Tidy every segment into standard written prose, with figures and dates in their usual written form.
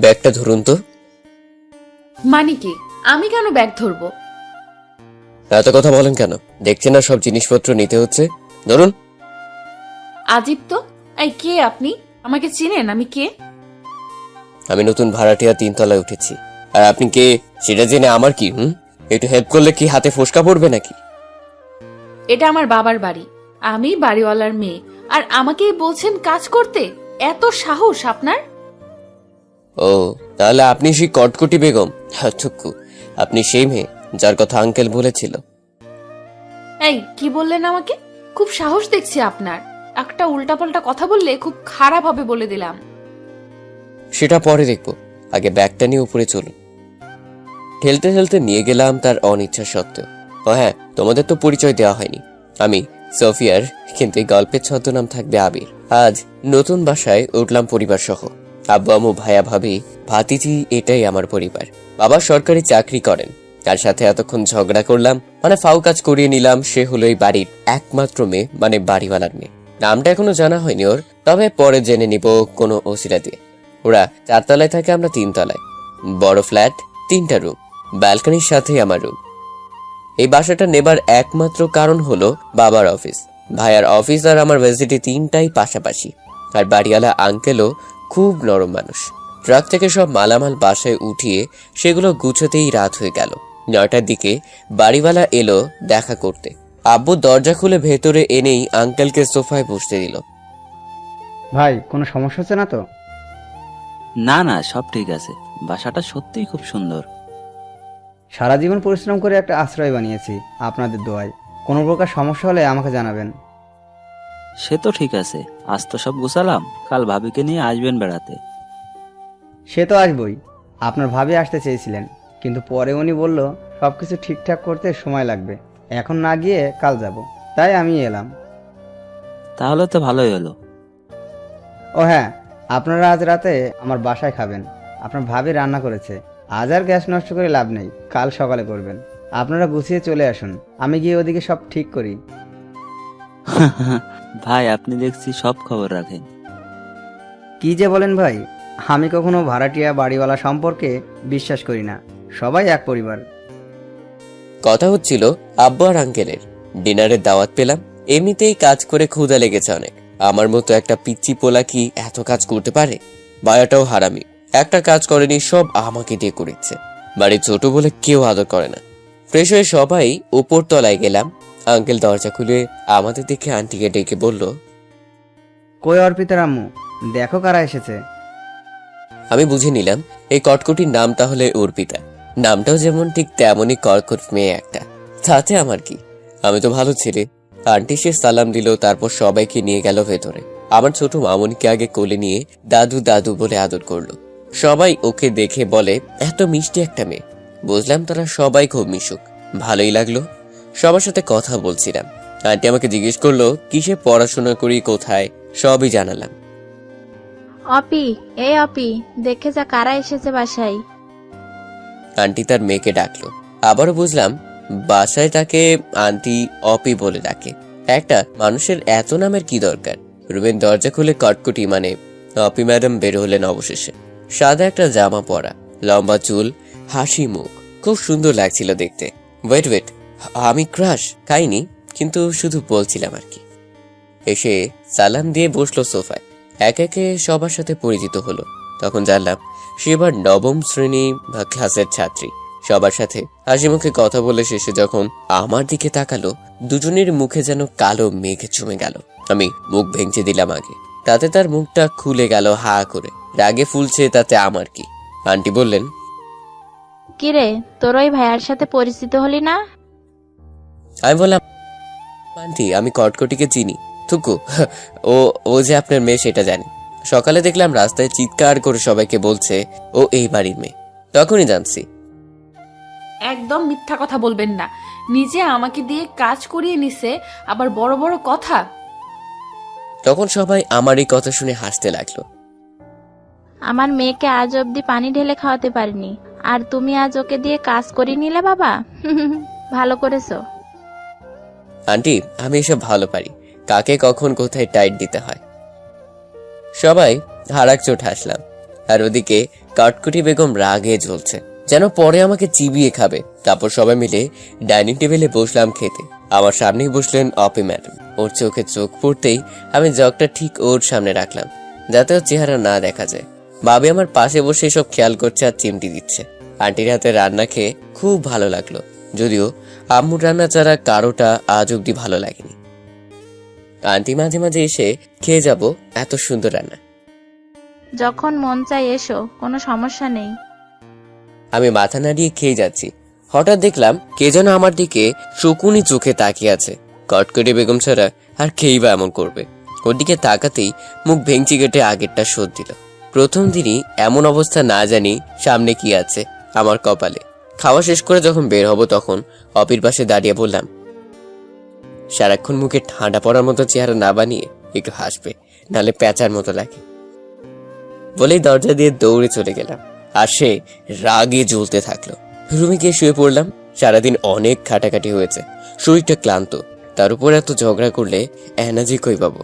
ব্যাগটা ধরুন তো। মানে কি? আমি কেন ব্যাগ ধরবো? এত কথা বলেন কেন? দেখছেন না সব জিনিসপত্র নিতে হচ্ছে। ধরুন। আজীব তো। এই, কে আপনি? আমাকে চিনেন? আমি কে? আমি নতুন ভাড়াটিয়া 3 তলায় উঠেছি। আর আপনি কে সেটা জেনে আমার কি? একটু হেল্প করলে কি হাতে ফোসকা পড়বে নাকি? এটা আমার বাবার বাড়ি। আমি বাড়িওয়ালার মেয়ে, আর আমাকেই বলছেন কাজ করতে? এত সাহস আপনার? ও, তাহলে আপনি সেই কটকটি বেগম। থুকু, আপনি সেই মেয়ে যার কথা আঙ্কেল বলেছিল। এই, কি বললেন আমাকে? খুব সাহস দেখছি আপনার। একটা উল্টাপাল্টা কথা বললে খুব খারাপ হবে বলে দিলাম। সেটা পরে দেখবো, আগে ব্যাগটা নিয়ে উপরে চলুন। ঠেলতে ঠেলতে নিয়ে গেলাম তার অনিচ্ছা সত্ত্বেও। ও হ্যাঁ, তোমাদের তো পরিচয় দেওয়া হয়নি। আমি সোফিয়ার, কিন্তু এই গল্পের ছদ্মনাম থাকবে আবির। আজ নতুন বাসায় উঠলাম পরিবার সহ। আব্বু আম্মু ভাইয়া ভাবি ভাতিজি, এটাই আমার পরিবার। বাবা সরকারি চাকরি করেন, তার সাথে এতক্ষণ ঝগড়া করলাম, মানে ফাউ কাজ করিয়ে নিলাম। সে হলো এই বাড়ির একমাত্র মেয়ে, মানে বাড়িওয়ালার মেয়ে। নামটা এখনো জানা হয়নি ওর, তবে পরে জেনে নিব কোনো ওসিলা দিয়ে। ওরা 4 তলায় থাকে, আমরা 3 তলায়। বড় ফ্ল্যাট, 3টা রুম, ব্যালকনির সাথেই আমার রুম। এই বাসাটা নেবার একমাত্র কারণ হলো বাবার অফিস, ভাইয়ার অফিস আর আমার ভার্সিটি 3টাই পাশাপাশি। আর বাড়িওয়ালা আঙ্কেলও খুব নরম মানুষ। ট্রাক থেকে সব মালামাল বাসায় উঠিয়ে সেগুলো গুছোতেই রাত হয়ে গেল। 9টার দিকে বাড়িওয়ালা এলো দেখা করতে। আব্বু দরজা খুলে ভেতরে এনেই আঙ্কেলকে সোফায় বসতে দিল। ভাই, কোনো সমস্যা হচ্ছে না তো? না না, সব ঠিক আছে। বাসাটা সত্যিই খুব সুন্দর। সারা জীবন পরিশ্রম করে একটা আশ্রয় বানিয়েছি আপনাদের দোয়ায়। কোনো প্রকার সমস্যা হলে আমাকে জানাবেন। সে তো ঠিক আছে, আজ তো সব গুছালাম, কাল ভাবিকে নিয়ে আসবেন বেড়াতে। সে তো আসবই। আপনার ভাবি আসতে চেয়েছিলেন, কিন্তু পরে উনি বলল সব কিছু ঠিকঠাক করতে সময় লাগবে, এখন না গিয়ে কাল যাব। তাই আমি এলাম। তাহলে তো ভালোই হলো। ও হ্যাঁ, আপনারা আজ রাতে আমার বাসায় খাবেন। আপনার ভাবি রান্না করেছে। আজ আর গ্যাস নষ্ট করে লাভ নেই, কাল সকালে করবেন। আপনারা গুছিয়ে চলে আসুন, আমি গিয়ে ওদিকে সব ঠিক করি। ভাই, আপনি দেখছি সব খবর রাখেন। কি যে বলেন ভাই, আমি কখনো ভাড়াটিয়া বাড়িওয়ালা সম্পর্কে বিশ্বাস করি না। সবাই এক পরিবার। কথা হচ্ছিল আব্বু আর আঙ্কেলের। ডিনারের দাওয়াত পেলাম। এমনিতেই কাজ করে ক্ষুধা লেগেছে অনেক। আমার মতো একটা পিচ্চি পোলা কি এত কাজ করতে পারে? বায়াটাও হারামি, একটা কাজ করেনি, সব আমাকে দিয়ে করেছে। বাড়ি ছোট বলে কেউ আদর করে না। ফ্রেশ হয়ে সবাই উপর তলায় গেলাম। আঙ্কেল দরজা খুলে আমাদের দেখে আন্টিকে ডেকে বলল, কই অর্পিতার আম্মু, দেখো কারা এসেছে। আমি বুঝে নিলাম এই কটকটির নাম তাহলে অর্পিতা। নামটাও যেমন ঠিক তেমনই কর্কট মেয়ে একটা। তাতে আমার কি, আমি তো ভালো ছেলে। আন্টি সে সালাম দিল, তারপর সবাইকে নিয়ে গেল ভেতরে। আমার ছোট মামুনিকে আগে কোলে নিয়ে দাদু দাদু বলে আদর করলো। সবাই ওকে দেখে বলে এত মিষ্টি একটা মেয়ে। বুঝলাম তারা সবাই খুব মিশুক। ভালোই লাগলো। সবার সাথে কথা বলছিলাম। আন্টি আমাকে জিজ্ঞেস করলো কিসে পড়াশোনা করি, কোথায়, সবই জানালাম। অপি, এই অপি, দেখে যা কারা এসেছে বাসায়। আন্টি তার মেয়েকে ডাকলো। আবারও বুঝলাম বাসায় তাকে আন্টি অপি বলে ডাকে। একটা মানুষের এত নামের কি দরকার? রুমের দরজা খুলে কটকটি মানে অপি ম্যাডাম বের হলেন অবশেষে। সাদা একটা জামা পরা, লম্বা চুল, হাসি মুখ, খুব সুন্দর লাগছিল দেখতে। ওয়েট ওয়েট, আমি ক্রাশ খাইনি, কিন্তু শুধু বলছিলাম আর কি। এসে সালাম দিয়ে বসলো সোফায়। একে একে সবার সাথে পরিচিত হলো। তখন জানলাম সে এবার 9ম শ্রেণী বা ক্লাসের ছাত্রী। সবার সাথে হাসি মুখে কথা বলে শেষে যখন আমার দিকে তাকালো, দুজনের মুখে যেন কালো মেঘে জমে গেল। আমি মুখ ভেঙচে দিলাম আগে, তাতে তার মুখটা খুলে গেল হা করে। রাগে ফুলছে, তাতে আমার কি? আন্টি বললেন, কিরে, তোর ওই ভাইয়ার সাথে পরিচিত হলি না? আমি বললাম, আন্টি আমি কটকটিকে চিনি। থুকু, ও ও যে আপনার মেয়ে সেটা জানি। সকালে দেখলাম রাস্তায় চিৎকার করে সবাইকে বলছে ও এই বাড়ির মেয়ে, তখনই জানছি। একদম মিথ্যা কথা বলবেন না। নিজে আমাকে দিয়ে কাজ করিয়ে নিছে, আবার বড় বড় কথা। তখন সবাই আমার এই কথা শুনে হাসতে লাগলো। আমার মেয়েকে আজ অবধি পানি ঢেলে খাওয়াতে পারিনি, আর তুমি আজ ওকে দিয়ে কাজ করিয়ে নিলে বাবা। ভালো করেছো। আন্টি, আমি এসব ভালো পারি, কাকে কখন কোথায় টাইট দিতে হয়। সবাই হারাক চোট হাসলাম, আর ওদিকে কাটকুটি বেগম রাগে জ্বলছে, যেন পরে আমাকে চিবিয়ে খাবে। তারপর সবাই মিলে ডাইনিং টেবিলে বসলাম খেতে। আমার সামনেই বসলেন অপি ম্যাডাম। ওর চোখে চোখ পড়তেই আমি জগটা ঠিক ওর সামনে রাখলাম, যাতে ওর চেহারা না দেখা যায়। বাবি আমার পাশে বসে সব খেয়াল করছে আর চিমটি দিচ্ছে। আন্টির হাতে রান্না খেয়ে খুব ভালো লাগলো, যদিও আম্মুর রান্না ছাড়া কারোটা আজ অব্দি ভালো লাগেনি। আন্টি মাঝে মাঝে এসে খেয়ে যাব, এত সুন্দর রান্না। যখন মন চাই এসো, কোনো সমস্যা নেই। আমি মাথা নাড়িয়ে খেয়ে যাচ্ছি, হঠাৎ দেখলাম কে যেন আমার দিকে শকুনি চোখে তাকিয়ে আছে। কটকটি বেগম ছাড়া আর খেই বা এমন করবে। ওর দিকে তাকাতেই মুখ ভেঙচি কেটে আগেরটা শোধ দিল। প্রথম দিনই এমন অবস্থা, না জানি সামনে কি আছে আমার কপালে। খাওয়া শেষ করে যখন বের হব তখন অপির পাশে দাঁড়িয়ে বললাম, সারাক্ষণ মুখে ঠান্ডা পড়ার মতো চেহারা না বানিয়ে একটু হাসবে, নালে প্যাঁচার মতো লাগে। বলেই দরজা দিয়ে দৌড়ে চলে গেলাম, আর সে রাগে জ্বলতে থাকলো। রুমে গিয়ে শুয়ে পড়লাম। সারাদিন অনেক খাটাখাটি হয়েছে, শরীরটা ক্লান্ত, তার উপর এত ঝগড়া করলে এনার্জি কই পাবো।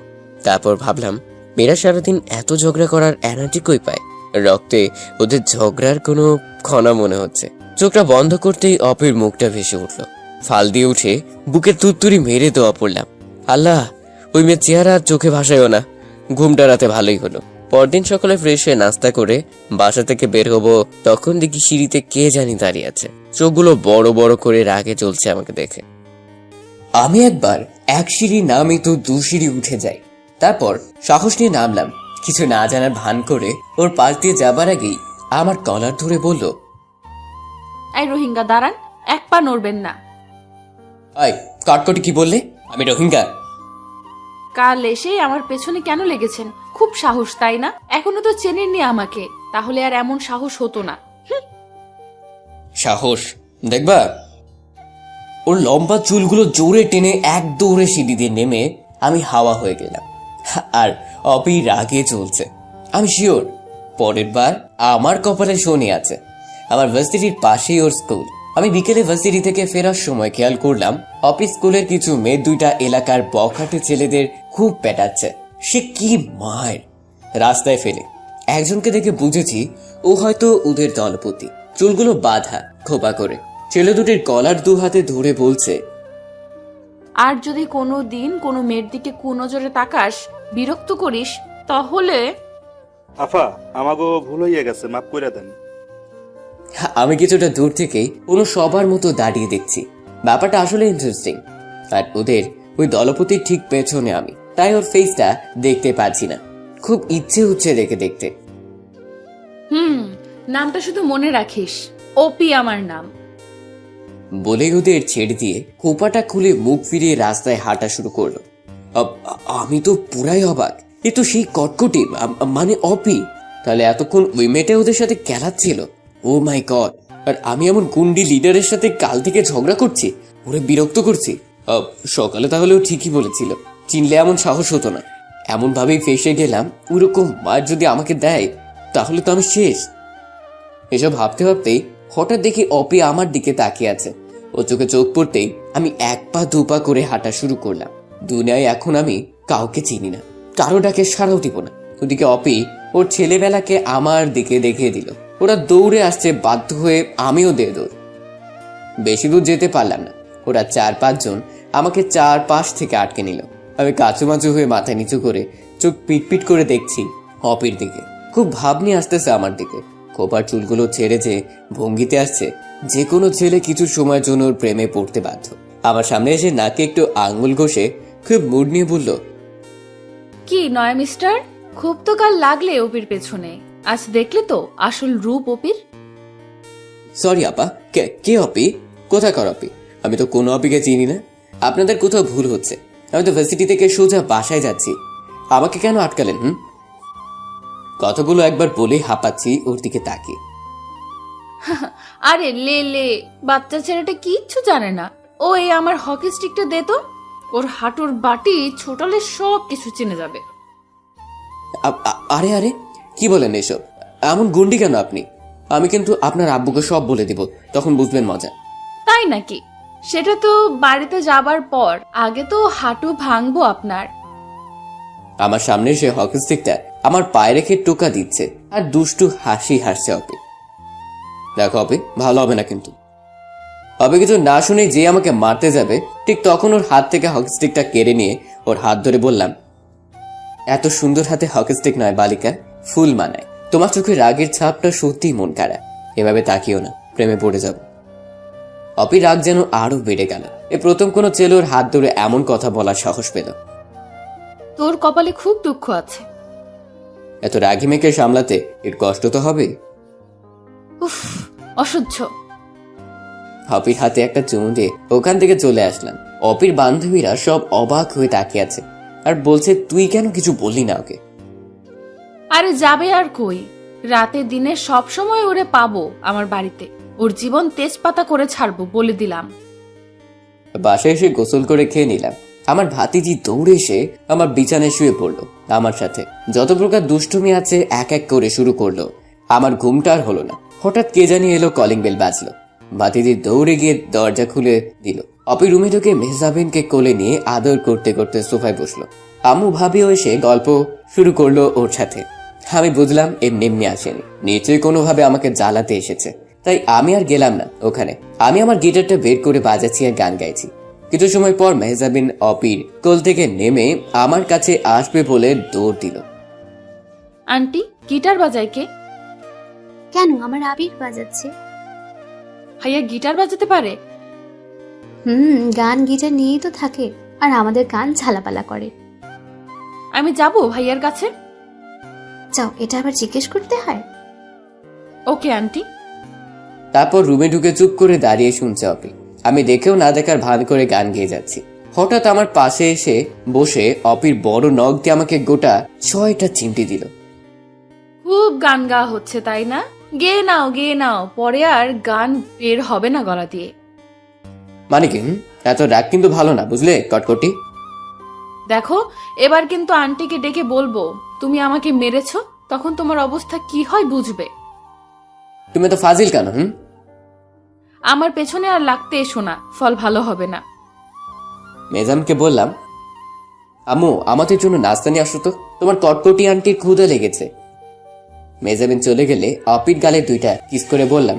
তারপর ভাবলাম, মেয়েরা সারাদিন এত ঝগড়া করার এনার্জি কই পায়? রক্তে ওদের ঝগড়ার কোনো ক্ষণা মনে হচ্ছে। চোখটা বন্ধ করতেই অপির মুখটা ভেসে উঠল। ফাল দিয়ে উঠে বুকের তুত্তুরি মেরে দোয়া পড়লাম, আল্লাহ ওই মেয়ের চেহারা আর চোখে ভাসাইও না। ঘুমটা রাতে ভালোই হলো। পরদিন সকালে ফ্রেশ হয়ে নাস্তা করে বাসা থেকে বের হবো, তখন দেখি সিঁড়িতে কে জানি দাঁড়িয়ে আছে, চোখগুলো বড় বড় করে রাগে চলছে আমাকে দেখে। আমি একবার এক সিঁড়ি নামি তো 2 সিঁড়ি উঠে যাই। তারপর সাহস নিয়ে নামলাম, কিছু না জানার ভান করে ওর পাশ দিয়ে যাবার আগেই আমার কলার ধরে বলল, এই রোহিঙ্গা দাঁড়ান, এক পা নড়বেন না। আয় কটকটি, কি বললে? আমি রোহিঙ্গা? কাল এসে আমার পেছনে কেন লেগেছেন? খুব সাহস, তাই না? এখনো তো চেনেননি আমাকে, তাহলে আর এমন সাহস হতো না। সাহস দেখবা? ওর লম্বা চুলগুলো জোরে টেনে এক দৌড়ে সিঁড়ি দিয়ে নেমে আমি হাওয়া হয়ে গেলাম। আর অপি রাগে চলছে। আমি শিওর পরের বার আমার কপালে শনি আছে। আমার ভার্সিটির পাশেই ওর স্কুল। আমি বিকেলে ভার্সিটি থেকে ফেরার সময় খেয়াল করলাম অপি স্কুলের কিছু মেয়ে 2টা এলাকার বখাটে ছেলেদের খুব পেটাচ্ছে। সে কি মার! রাস্তায় ফেলে একজনকে দেখে বুঝেছি ও হয়তো ওদের দলপতি। চুলগুলো বাঁধা খোপা করে, ছেলে দুটির কলার 2 হাতে ধরে বলছে, আর যদি কোনো দিন কোনো মেয়ের দিকে কুনজরে তাকাস, বিরক্ত করিস, তাহলে আফা আমাগো ভুল হইয়া গেছে, মাফ কইরা দেন। আমি কিছুটা দূর থেকেই কোনো সবার মতো দাঁড়িয়ে দেখছি। ব্যাপারটা আসলে ইন্টারেস্টিং। আর ওদের ওই দলপতির ঠিক পেছনে আমি, তাই ওর ফেসটা দেখতে পাচ্ছি না। খুব ইচ্ছে হচ্ছে দেখতে। নামটা শুধু মনে রাখিস, ওপি আমার নাম। বলে ওদের ছেড়ে দিয়ে খোপাটা খুলে মুখ ফিরিয়ে রাস্তায় হাঁটা শুরু করলো। আমি তো পুরাই অবাক। এ তো সেই কটকটি, মানে অপি। তাহলে এতক্ষণ ওই মেয়েটা ওদের সাথে খেলাচ্ছিল। ও মাই গড! আর আমি এমন গুন্ডি লিডারের সাথে কাল থেকে ঝগড়া করছি, ওরে বিরক্ত করছি। সকালে তাহলে ও ঠিকই বলেছিল, চিনলে এমন সাহস হতো না। এমন ভাবেই ফেসে গেলাম, ওরকম মার যদি আমাকে দেয় তাহলে তো আমি শেষ। এসব ভাবতে ভাবতেই হঠাৎ দেখি অপি আমার দিকে তাকিয়ে আছে। ও চোখে চোখ পড়তেই আমি 1 পা 2 পা করে হাঁটা শুরু করলাম। দুনিয়ায় এখন আমি কাউকে চিনি না, কারো ডাকে সাড়াও দিব না। ওদিকে অপি ওর ছেলেবেলাকে আমার দিকে দেখিয়ে দিল। ওরা দৌড়ে আসছে, বাধ্য হয়ে আমিও দিয়ে দৌড়। বেশি দূর যেতে পারলাম না। ওরা 4-5 জন আমাকে 4 পাশ থেকে আটকে নিল। আমি কাচুমাচু হয়ে মাথা নিচু করে চোখ পিটপিট করে দেখছি অপির দিকে। খুব ভাব নিয়ে আসতেছে আমার দিকে। খোপার চুলগুলো ছেড়ে যে ভঙ্গিতে আসছে, যে কোনো ছেলে কিছু সময়ের জন্য ওর প্রেমে পড়তে বাধ্য। আমার সামনে এসে নাকে একটু আঙ্গুল ঘষে খুব মুড নিয়ে বলল, কি নয় মিস্টার, খুব তো কাল লাগলে ওপির পেছনে, আজ দেখলে তো আসল রূপ ওপির। সরি আপা, কে অপি? কোথাকার অপি? আমি তো কোনো অপিকে চিনি না। আপনাদের কোথাও ভুল হচ্ছে। আমি তো ভার্সিটি থেকে সোজা বাসায় যাচ্ছি, আমাকে কেন আটকালেন? কথাগুলো একবার বলে হাঁপাচ্ছি ওর দিকে তাকিয়ে। আরে লে বাচ্চা ছেলেটা কিচ্ছু জানে না। ও এই আমার হকি স্টিকটা দে তো, ওর হাঁটুর বাটি ছোটালে সব কিছু চিনে যাবে। আরে আরে, কি বলেন এসব? এমন গুন্ডি কেন আপনি? আমি কিন্তু আপনার আব্বুকে সব বলে দিব, তখন বুঝবেন মজা। তাই নাকি? সেটা তো বাড়িতে যাবার পর, আগে তো হাঁটু ভাঙবো আপনার। আমার সামনে সে হকি স্টিকটা আমার পায়ে রেখে টোকা দিচ্ছে আর দুষ্টু হাসি হাসছে অপি। দেখো অপি, ভালো হবে না কিন্তু। অপি কিছু না শুনে যে আমাকে মারতে যাবে, ঠিক তখন ওর হাত থেকে হকি স্টিকটা কেড়ে নিয়ে ওর হাত ধরে বললাম, এত সুন্দর হাতে হকি স্টিক নয় বালিকা, ফুল মানায়। তোমার চোখে রাগের ছাপটা সত্যিই মন কাড়া। এভাবে তাকিও না, প্রেমে পড়ে যাব। অপি রাগ যেন আরো বেড়ে গেল। এ প্রথম কোনো ছেলে ওর হাত ধরে এমন কথা বলার সাহস পেল। তোর কপালে খুব দুঃখ আছে। এত রাগি মেয়েকে সামলাতে এর কষ্ট তো হবেই। উফ, অসহ্য। অপির হাতে একটা চুমু দিয়ে ওখান থেকে চলে আসলাম। অপির বান্ধবীরা সব অবাক হয়ে তাকিয়ে আছে আর বলছে, তুই কেন কিছু বললি না ওকে? আরে যাবে আর কই, রাতে দিনে সব সময় ওরে পাবো আমার বাড়িতে। ওর জীবন তেজপাতা করে ছাড়বো বলে দিলাম। বাসায় এসে গোসল করে খেয়ে নিলাম। আমার ভাতিজি দৌড়ে এসে আমার বিছানায় শুয়ে পড়লো আমার সাথে। যত প্রকার দুষ্টুমি আছে এক এক করে শুরু করলো। আমার ঘুমটা আর হলো না। হঠাৎ কে জানি এলো, কলিং বেল বাজলো। ভাতিজি দৌড়ে গিয়ে দরজা খুলে দিল। অপি রুমে ঢুকে মেহজাবিনকে কোলে নিয়ে আদর করতে করতে সোফায় বসলো। আম্মু ভাবিও এসে গল্প শুরু করলো ওর সাথে। আমি বুঝলাম এমনি এমনি আসেনি, নিশ্চয়ই কোনোভাবে আমাকে জ্বালাতে এসেছে। তাই আমি আর গেলাম না ওখানে। আমি আমার গিটারটা বের করে বাজাচ্ছি আর গান গাইছি। কিছু সময় পর মেহজাবিন অপির কোল থেকে নেমে আমার কাছে আসবে বলে দৌড় দিল। আন্টি, গিটার বাজায় কে? কেন, আমার আবির বাজাচ্ছে। ভাইয়া গিটার বাজাতে পারে? গান গিটার নিয়েই তো থাকে, আর আমাদের গান ঝালাপালা করে। আমি যাবো ভাইয়ার কাছে। যাও, এটা আবার জিজ্ঞেস করতে হয়? Okay aunty. তারপর রুমে ঢুকে চুপ করে দাঁড়িয়ে শুনছে অপি। আমি দেখেও না দেখার ভান করে গান গেয়ে যাচ্ছি। হঠাৎ আমার পাশে এসে বসে অপির বড় নখ দিয়ে আমাকে গোটা 6টা চিমটি দিল। খুব গান গাওয়া হচ্ছে তাই না? গেয়ে নাও, গেয়ে নাও, পরে আর গান বের হবে না গলা দিয়ে। মানে কি? এত রাগ কিন্তু ভালো না, বুঝলে কটকটি? দেখো, এবার কিন্তু আন্টিকে ডেকে বলবো তুমি আমাকে মেরেছো, তখন তোমার অবস্থা কি হয় বুঝবে। তুমি তো ফাজিল কেন? আমার পেছনে আর লাগতে এসো না, ফল ভালো হবে না। মেজামকে বললাম, আম্মু আমাদের জন্য নাস্তা নিয়ে আসো তো, তোমার কটকটি আন্টির ক্ষুধা লেগেছে। মেজামিন চলে গেলে অপির গালে 2টা কিস করে বললাম,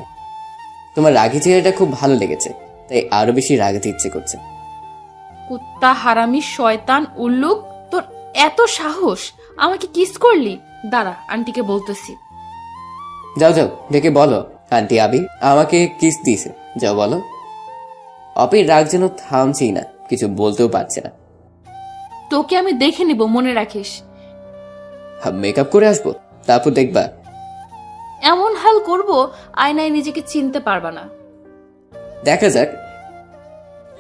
তোমার রাগি চেহারাটা খুব ভালো লেগেছে, তাই আরো বেশি রাগাতে ইচ্ছে করছে। কুত্তা, হারামি, শয়তান, উল্লুক, তোর এত সাহস, আমাকে কিস করলি? দাঁড়া, আন্টিকে বলতেছি। যাও যাও, ডেকে বলো আন্টি আবি আমাকে কিস দিয়েছে, যাও বলো। অপির রাগ যেন থামছেই না, কিছু বলতেও পারছে না। তোকে আমি দেখে নিব, মনে রাখিস। মেকআপ করে আসবো, তারপর দেখবা। এমন হাল করব আয়নায় নিজেকে চিনতে পারবা না। দেখা যাক।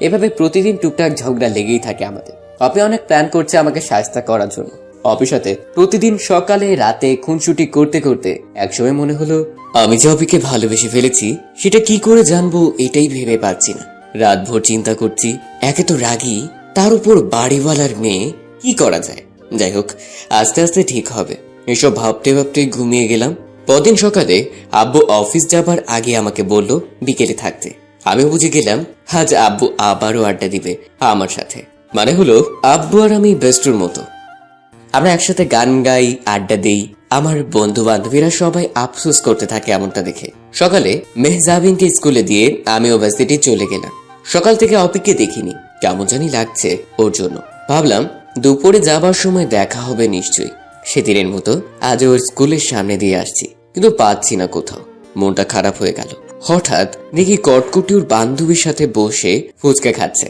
এভাবে প্রতিদিন টুকটাক ঝগড়া লেগেই থাকে আমাদের। অপি অনেক প্ল্যান করছে আমাকে শায়েস্তা করার জন্য। অপির সাথে প্রতিদিন সকালে রাতে খুনসুটি করতে করতে একসময় মনে হলো, আমি যে অপিকে ভালোবেসে ফেলেছি সেটা কি করে জানবো এটাই ভেবে পাচ্ছি না। রাত ভোর চিন্তা করছি, একে তো রাগী, তার উপর বাড়িওয়ালার মেয়ে, কি করা যায়। যাই হোক, আস্তে আস্তে ঠিক হবে। এসব ভাবতে ভাবতে ঘুমিয়ে গেলাম। পরদিন সকালে আব্বু অফিস যাবার আগে আমাকে বলল বিকেলে থাকতে। আমি বুঝে গেলাম আজ আব্বু আবারও আড্ডা দিবে আমার সাথে। মানে হলো আব্বু আর আমি বেস্টুর মতো। আমরা একসাথে গান গাই, আড্ডা দেই। আমার বন্ধু বান্ধবীরা সবাই আফসোস করতে থাকে এমনটা দেখে। সকালে মেহজাবিনকে স্কুলে দিয়ে আমিও ভার্সিটি চলে গেলাম। সকাল থেকে অপিকে দেখিনি, কেমন জানি লাগছে ওর জন্য। ভাবলাম দুপুরে যাবার সময় দেখা হবে নিশ্চয়ই। সেদিনের মতো আজ ওর স্কুলের সামনে দিয়ে আসছি, কিন্তু পাচ্ছি না কোথাও। মনটা খারাপ হয়ে গেল। হঠাৎ দেখি কটকটি ওর বান্ধবীর সাথে বসে ফুচকা খাচ্ছে।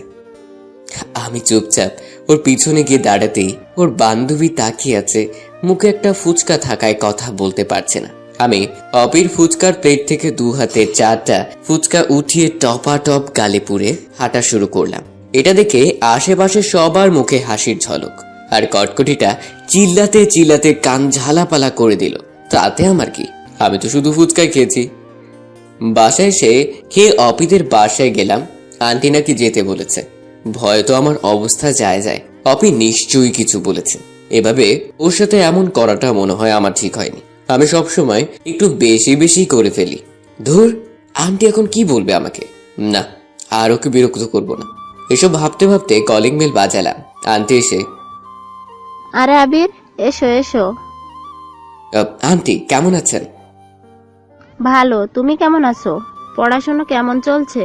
আমি চুপচাপ ওর পিছনে গিয়ে দাঁড়াতেই ওর বান্ধবী তাকিয়ে আছে, মুখে একটা ফুচকা থাকায় কথা বলতে পারছে না। আমি অপির ফুচকার প্লেট থেকে 2 হাতে 4টা ফুচকা উঠিয়ে টপাটপ গালে পুরে হাঁটা শুরু করলাম। এটা দেখে আশেপাশে সবার মুখে হাসির ঝলক, আর কটকটিটা চিল্লাতে চিল্লাতে কান ঝালাপালা করে দিল। তাতে আমার কি, আমি তো শুধু ফুচকাই খেয়েছি। বাসায় এসে খেয়ে অপিদের বাসায় গেলাম। আন্টি নাকি যেতে বলেছে। ভয় তো আমার অবস্থা যায় যায়, অপি নিশ্চয়ই কিছু বলেছে। এভাবে ওর সাথে এমন করাটা মনে হয় আমার ঠিক হয়নি। আমি সবসময় একটু বেশি বেশি করে ফেলি। ধুর, আন্টি এখন কি বলবে আমাকে? না, আর ওকে বিরক্ত করব না। এসব ভাবতে ভাবতে কলিং বেল বাজালাম। আন্টি এসে, আরে আবির, এসো এসো। আন্টি কেমন আছেন? ভালো, তুমি কেমন আছো? পড়াশোনা কেমন চলছে?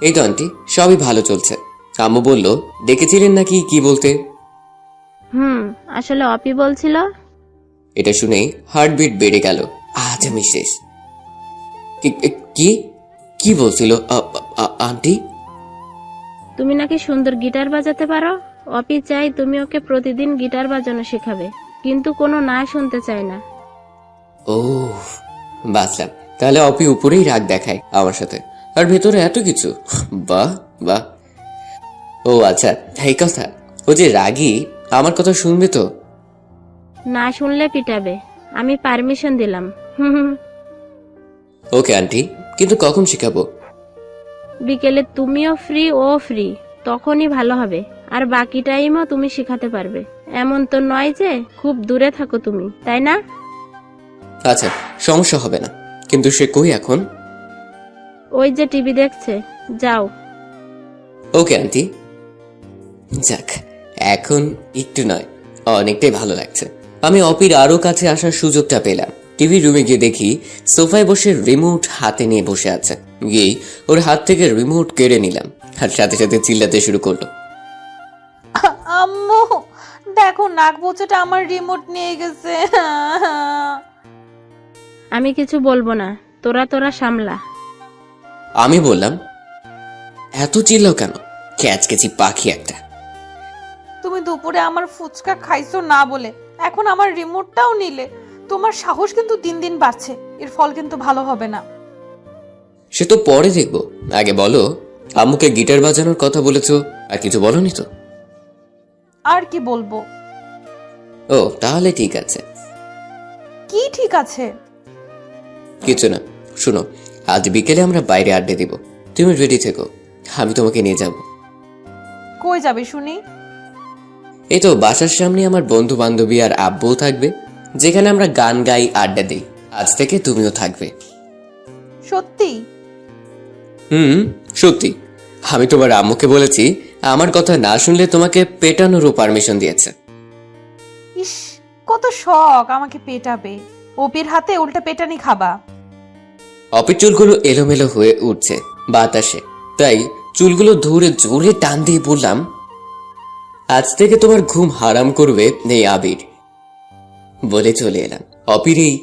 এই তো আন্টি, সবই ভালো চলছে। আম্মু বলল ডেকেছিলেন নাকি, কি বলতে? আসলে অপি বলছিল। এটা শুনে হার্টবিট বেড়ে গেল। আজ আমি শেষ। কি কি বলছিল আন্টি? তুমি নাকি সুন্দর গিটার বাজাতে পারো। অপি চাই তুমি ওকে প্রতিদিন গিটার বাজানো শেখাবে, কিন্তু কোনো না শুনতে চায় না। ও, বাঁচলাম। তাহলে অপি উপরেই রাগ দেখায় আমার সাথে, আর ভেতরে এত কিছু। বাহ বাহ। ও আচ্ছা, এই কথা। ও যে রাগী, আমার কথা শুনবে তো? না শুনলে পিটাবে। আমি পারমিশন দিলাম। হুম। ওকে আন্টি, কিন্তু কখন শেখাবো? বিকেলে তুমিও ফ্রি, ও ফ্রি, তখনই ভালো হবে। আর বাকি টাইমও তুমি শেখাতে পারবে। এমন তো নয় যে খুব দূরে থাকো তুমি, তাই না? আচ্ছা, সমস্যা হবে না। কিন্তু সে কই এখন? ওই যে টিভি দেখছে, যাও। Okay aunty. যাক, এখন একটু নয়, অনেকটাই ভালো লাগছে। আমি অপির আরো কাছে আসার সুযোগটা পেলাম। টিভি রুমে গিয়ে দেখি সোফায় বসে রিমোট হাতে নিয়ে বসে আছে। গিয়ে ওর হাত থেকে রিমোট কেড়ে নিলাম, আর সাথে সাথে চিল্লাতে শুরু করলো। আম্মু দেখো, নাক বোচাটা আমার রিমোট নিয়ে গেছে। আমি কিছু বলবো না, তোরা সামলা। আমি বললাম, এত চিল্লাও কেন? ক্যাচকেচি পাখি একটা। তুমি দুপুরে আমার ফুচকা খাইছো না বলে এখন আমার রিমোটটাও নিলে। তোমার সাহস কিন্তু দিন দিন বাড়ছে, এর ফল কিন্তু ভালো হবে না। সে তো পরে দেখবো, আগে বলো আম্মুকে গিটার বাজানোর কথা বলেছো, আর কিছু বলনি তো? আর কি বলবো? ও তাহলে ঠিক আছে। কি ঠিক আছে? কিছু না, শুনো, আজ বিকেলে আমরা বাইরে আড্ডা দিব। তুমি রেডি থেকো, আমি তোমাকে নিয়ে যাব। কই যাবে শুনি? এই তো বাসার সামনে আমার বন্ধু বান্ধবী আর আব্বুও থাকবে, যেখানে আমরা গান গাই, আড্ডা দিই। আজ থেকে তুমিও থাকবে। সত্যি? সত্যি। আমি তোমার আম্মুকে বলেছি আমার কথা না শুনলে তোমাকে পেটানোরও পারমিশন দিয়েছে। ইস, কত শখ আমাকে পেটাবে। ওপির হাতে উল্টা পেটানি খাবা। অপির চুলগুলো এলোমেলো হয়ে উঠছে বাতাসে, তাই চুলগুলো ধরে জোরে টান দিয়ে বললাম, আজ থেকে তোমার ঘুম হারাম করবে এই আবির। বলে চলে এলাম। অপির এই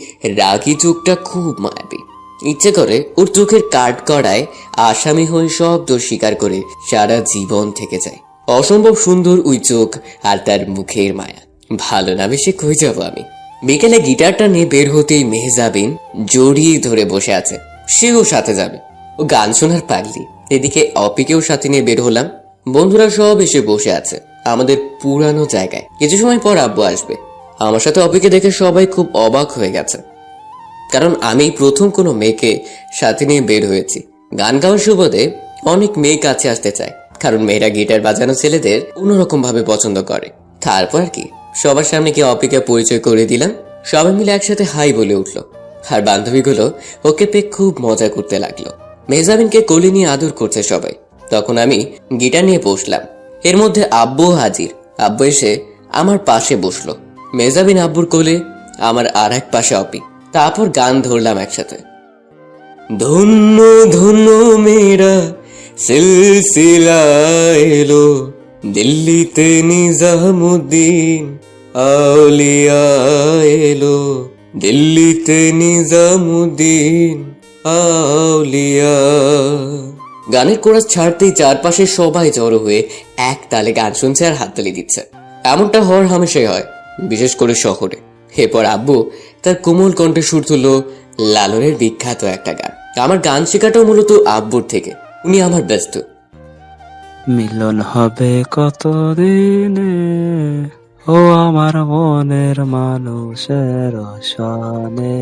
রাগী চোখটা খুব মায়াবী। ইচ্ছে করে ওর চোখের কাঠ করায় আসামি হয়ে সব দোষ স্বীকার করে সারা জীবন থেকে যায়। অসম্ভব সুন্দর ওই চোখ আর তার মুখের মায়া। ভালো না বেশি কই যাবো আমি। বিকেলে গিটারটা নিয়ে বের হতেই মেহজাবিন জড়িয়ে ধরে বসে আছে, সেও সাথে যাবে। ও গান শোনার পাগলি। এদিকে অপিকেও সাথে নিয়ে বের হলাম। বন্ধুরা সব এসে বসে আছে আমাদের পুরানো জায়গায়। কিছু সময় পর আব্বু আসবে। আমার সাথে অপিকে দেখে সবাই খুব অবাক হয়ে গেছে, কারণ আমি প্রথম কোনো মেয়েকে সাথে নিয়ে বের হয়েছি। গান গাওয়ার সুবাদে অনেক মেয়ে কাছে আসতে চায়, কারণ মেয়েরা গিটার বাজানো ছেলেদের অন্যরকম ভাবে পছন্দ করে। তারপর কি সবার সামনে কি অপিকে পরিচয় করে দিলাম। সবাই মিলে একসাথে হাই বলে উঠলো, আর বান্ধবীগুলো ওকে পেয়ে খুব মজা করতে লাগলো। মেহজাবিনকে কোলে নিয়ে আদর করছে সবাই। তখন আমি গিটার নিয়ে বসলাম। এর মধ্যে আব্বু হাজির। আব্বু এসে আমার পাশে বসলো। মেহজাবিন আব্বুর কোলে, আমার আর এক পাশে অপি। তারপর গান ধরলাম একসাথে। ধন্য ধন্য মেরা সিলসিলা এলো, দিল্লিতে নিজামুদ্দিন আউলিয়া এলো, দিল্লিতে নিজামুদ্দিন আউলিয়া। গানের কোরাস ছাড়তেই চারপাশে সবাই জড়ো হয়ে এক তালে গান শুনছে আর হাততালি দিচ্ছে। এমনটা হওয়ার হামেশাই হয়, বিশেষ করে শহরে। এরপর আব্বু তার কোমল কণ্ঠে সুর তুলল লালনের বিখ্যাত একটা গান। আমার গান শেখাটাও মূলত আব্বুর থেকে, উনি আমার ব্যস্ত। মিলন হবে কত দিনে, ও আমার মনের মানুষের সনে।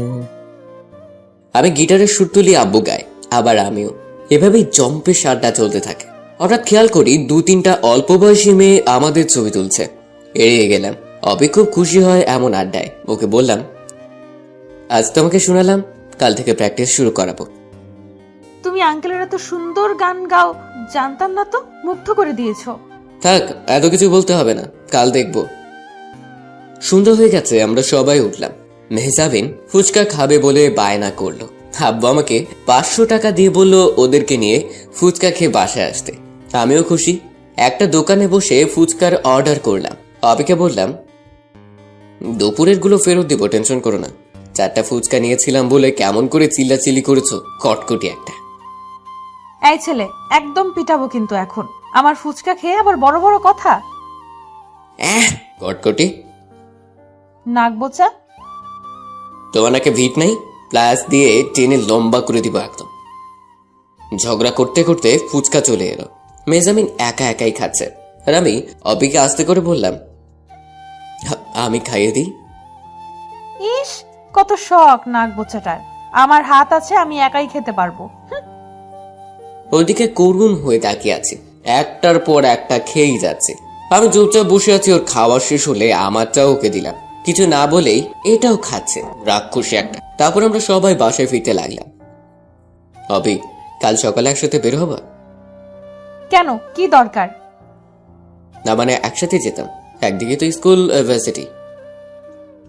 আমি গিটারের সুর তুলি, আব্বু গায়, আবার আমিও। এভাবেই জম্পের আড্ডা চলতে থাকে। হঠাৎ খেয়াল করি 2-3টা অল্প বয়সী মেয়ে আমাদের ছবি তুলছে। এড়িয়ে গেলাম। অপি খুব খুশি হয় এমন আড্ডায়। ওকে বললাম, আজ তোমাকে শোনালাম, কাল থেকে প্র্যাকটিস শুরু করাবো। তুমি আঙ্কেলের এত সুন্দর গান গাও জানতাম না তো, মুগ্ধ করে দিয়েছো। থাক, এত কিছু বলতে হবে না, কাল দেখব। সুন্দর হয়ে গেছে, আমরা সবাই উঠলাম। মেহজাবিন ফুচকা খাবে বলে বায়না করলো। আব্বু আমাকে 500 টাকা দিয়ে বললো ওদেরকে নিয়ে ফুচকা খেয়ে বাসায় আসতে। আমিও খুশি। একটা দোকানে বসে ফুচকার অর্ডার করলাম। অপিকে বললাম, দুপুরের গুলো ফেরত দিব, টেনশন করো না। 4টা ফুচকা নিয়েছিলাম বলে কেমন করে চিল্লাচিল্লি করেছো, কটকটি একটা। এই ছেলে, একদম পিটাবো কিন্তু এখন। আমার ফুচকা খেয়ে আবার বড় বড় কথা। কটকটি নাক বোচা। তোমার নাকে ভিট নাই, প্লাস দিয়ে টেনে লম্বা করে দিব একদম। ঝগড়া করতে করতে ফুচকা চলে এলো। মেজামিন একা একাই খাচ্ছে, আর আমি অপিকে আস্তে করে বললাম, আমি খাইয়ে দিই। ইস, কত শখ নাক বোচাটার। আমার হাত আছে, আমি একাই খেতে পারবো। ওইদিকে করুণ হয়ে তাকিয়ে আছে, একটার পর একটা খেয়েই যাচ্ছে। আমি চুপচাপ বসে আছি। ওর খাওয়া শেষ হলে আমারটাও ওকে দিলাম। কিছু না বলেই এটাও খাচ্ছে, রাক্ষসী একটা। তারপর আমরা সবাই বাসায় ফিরতে লাগলাম। অবি, কাল সকালে একসাথে বের হবা? কেন, কি দরকার? না মানে একসাথে যেতাম, একদিকে তো স্কুল ইউনিভার্সিটি।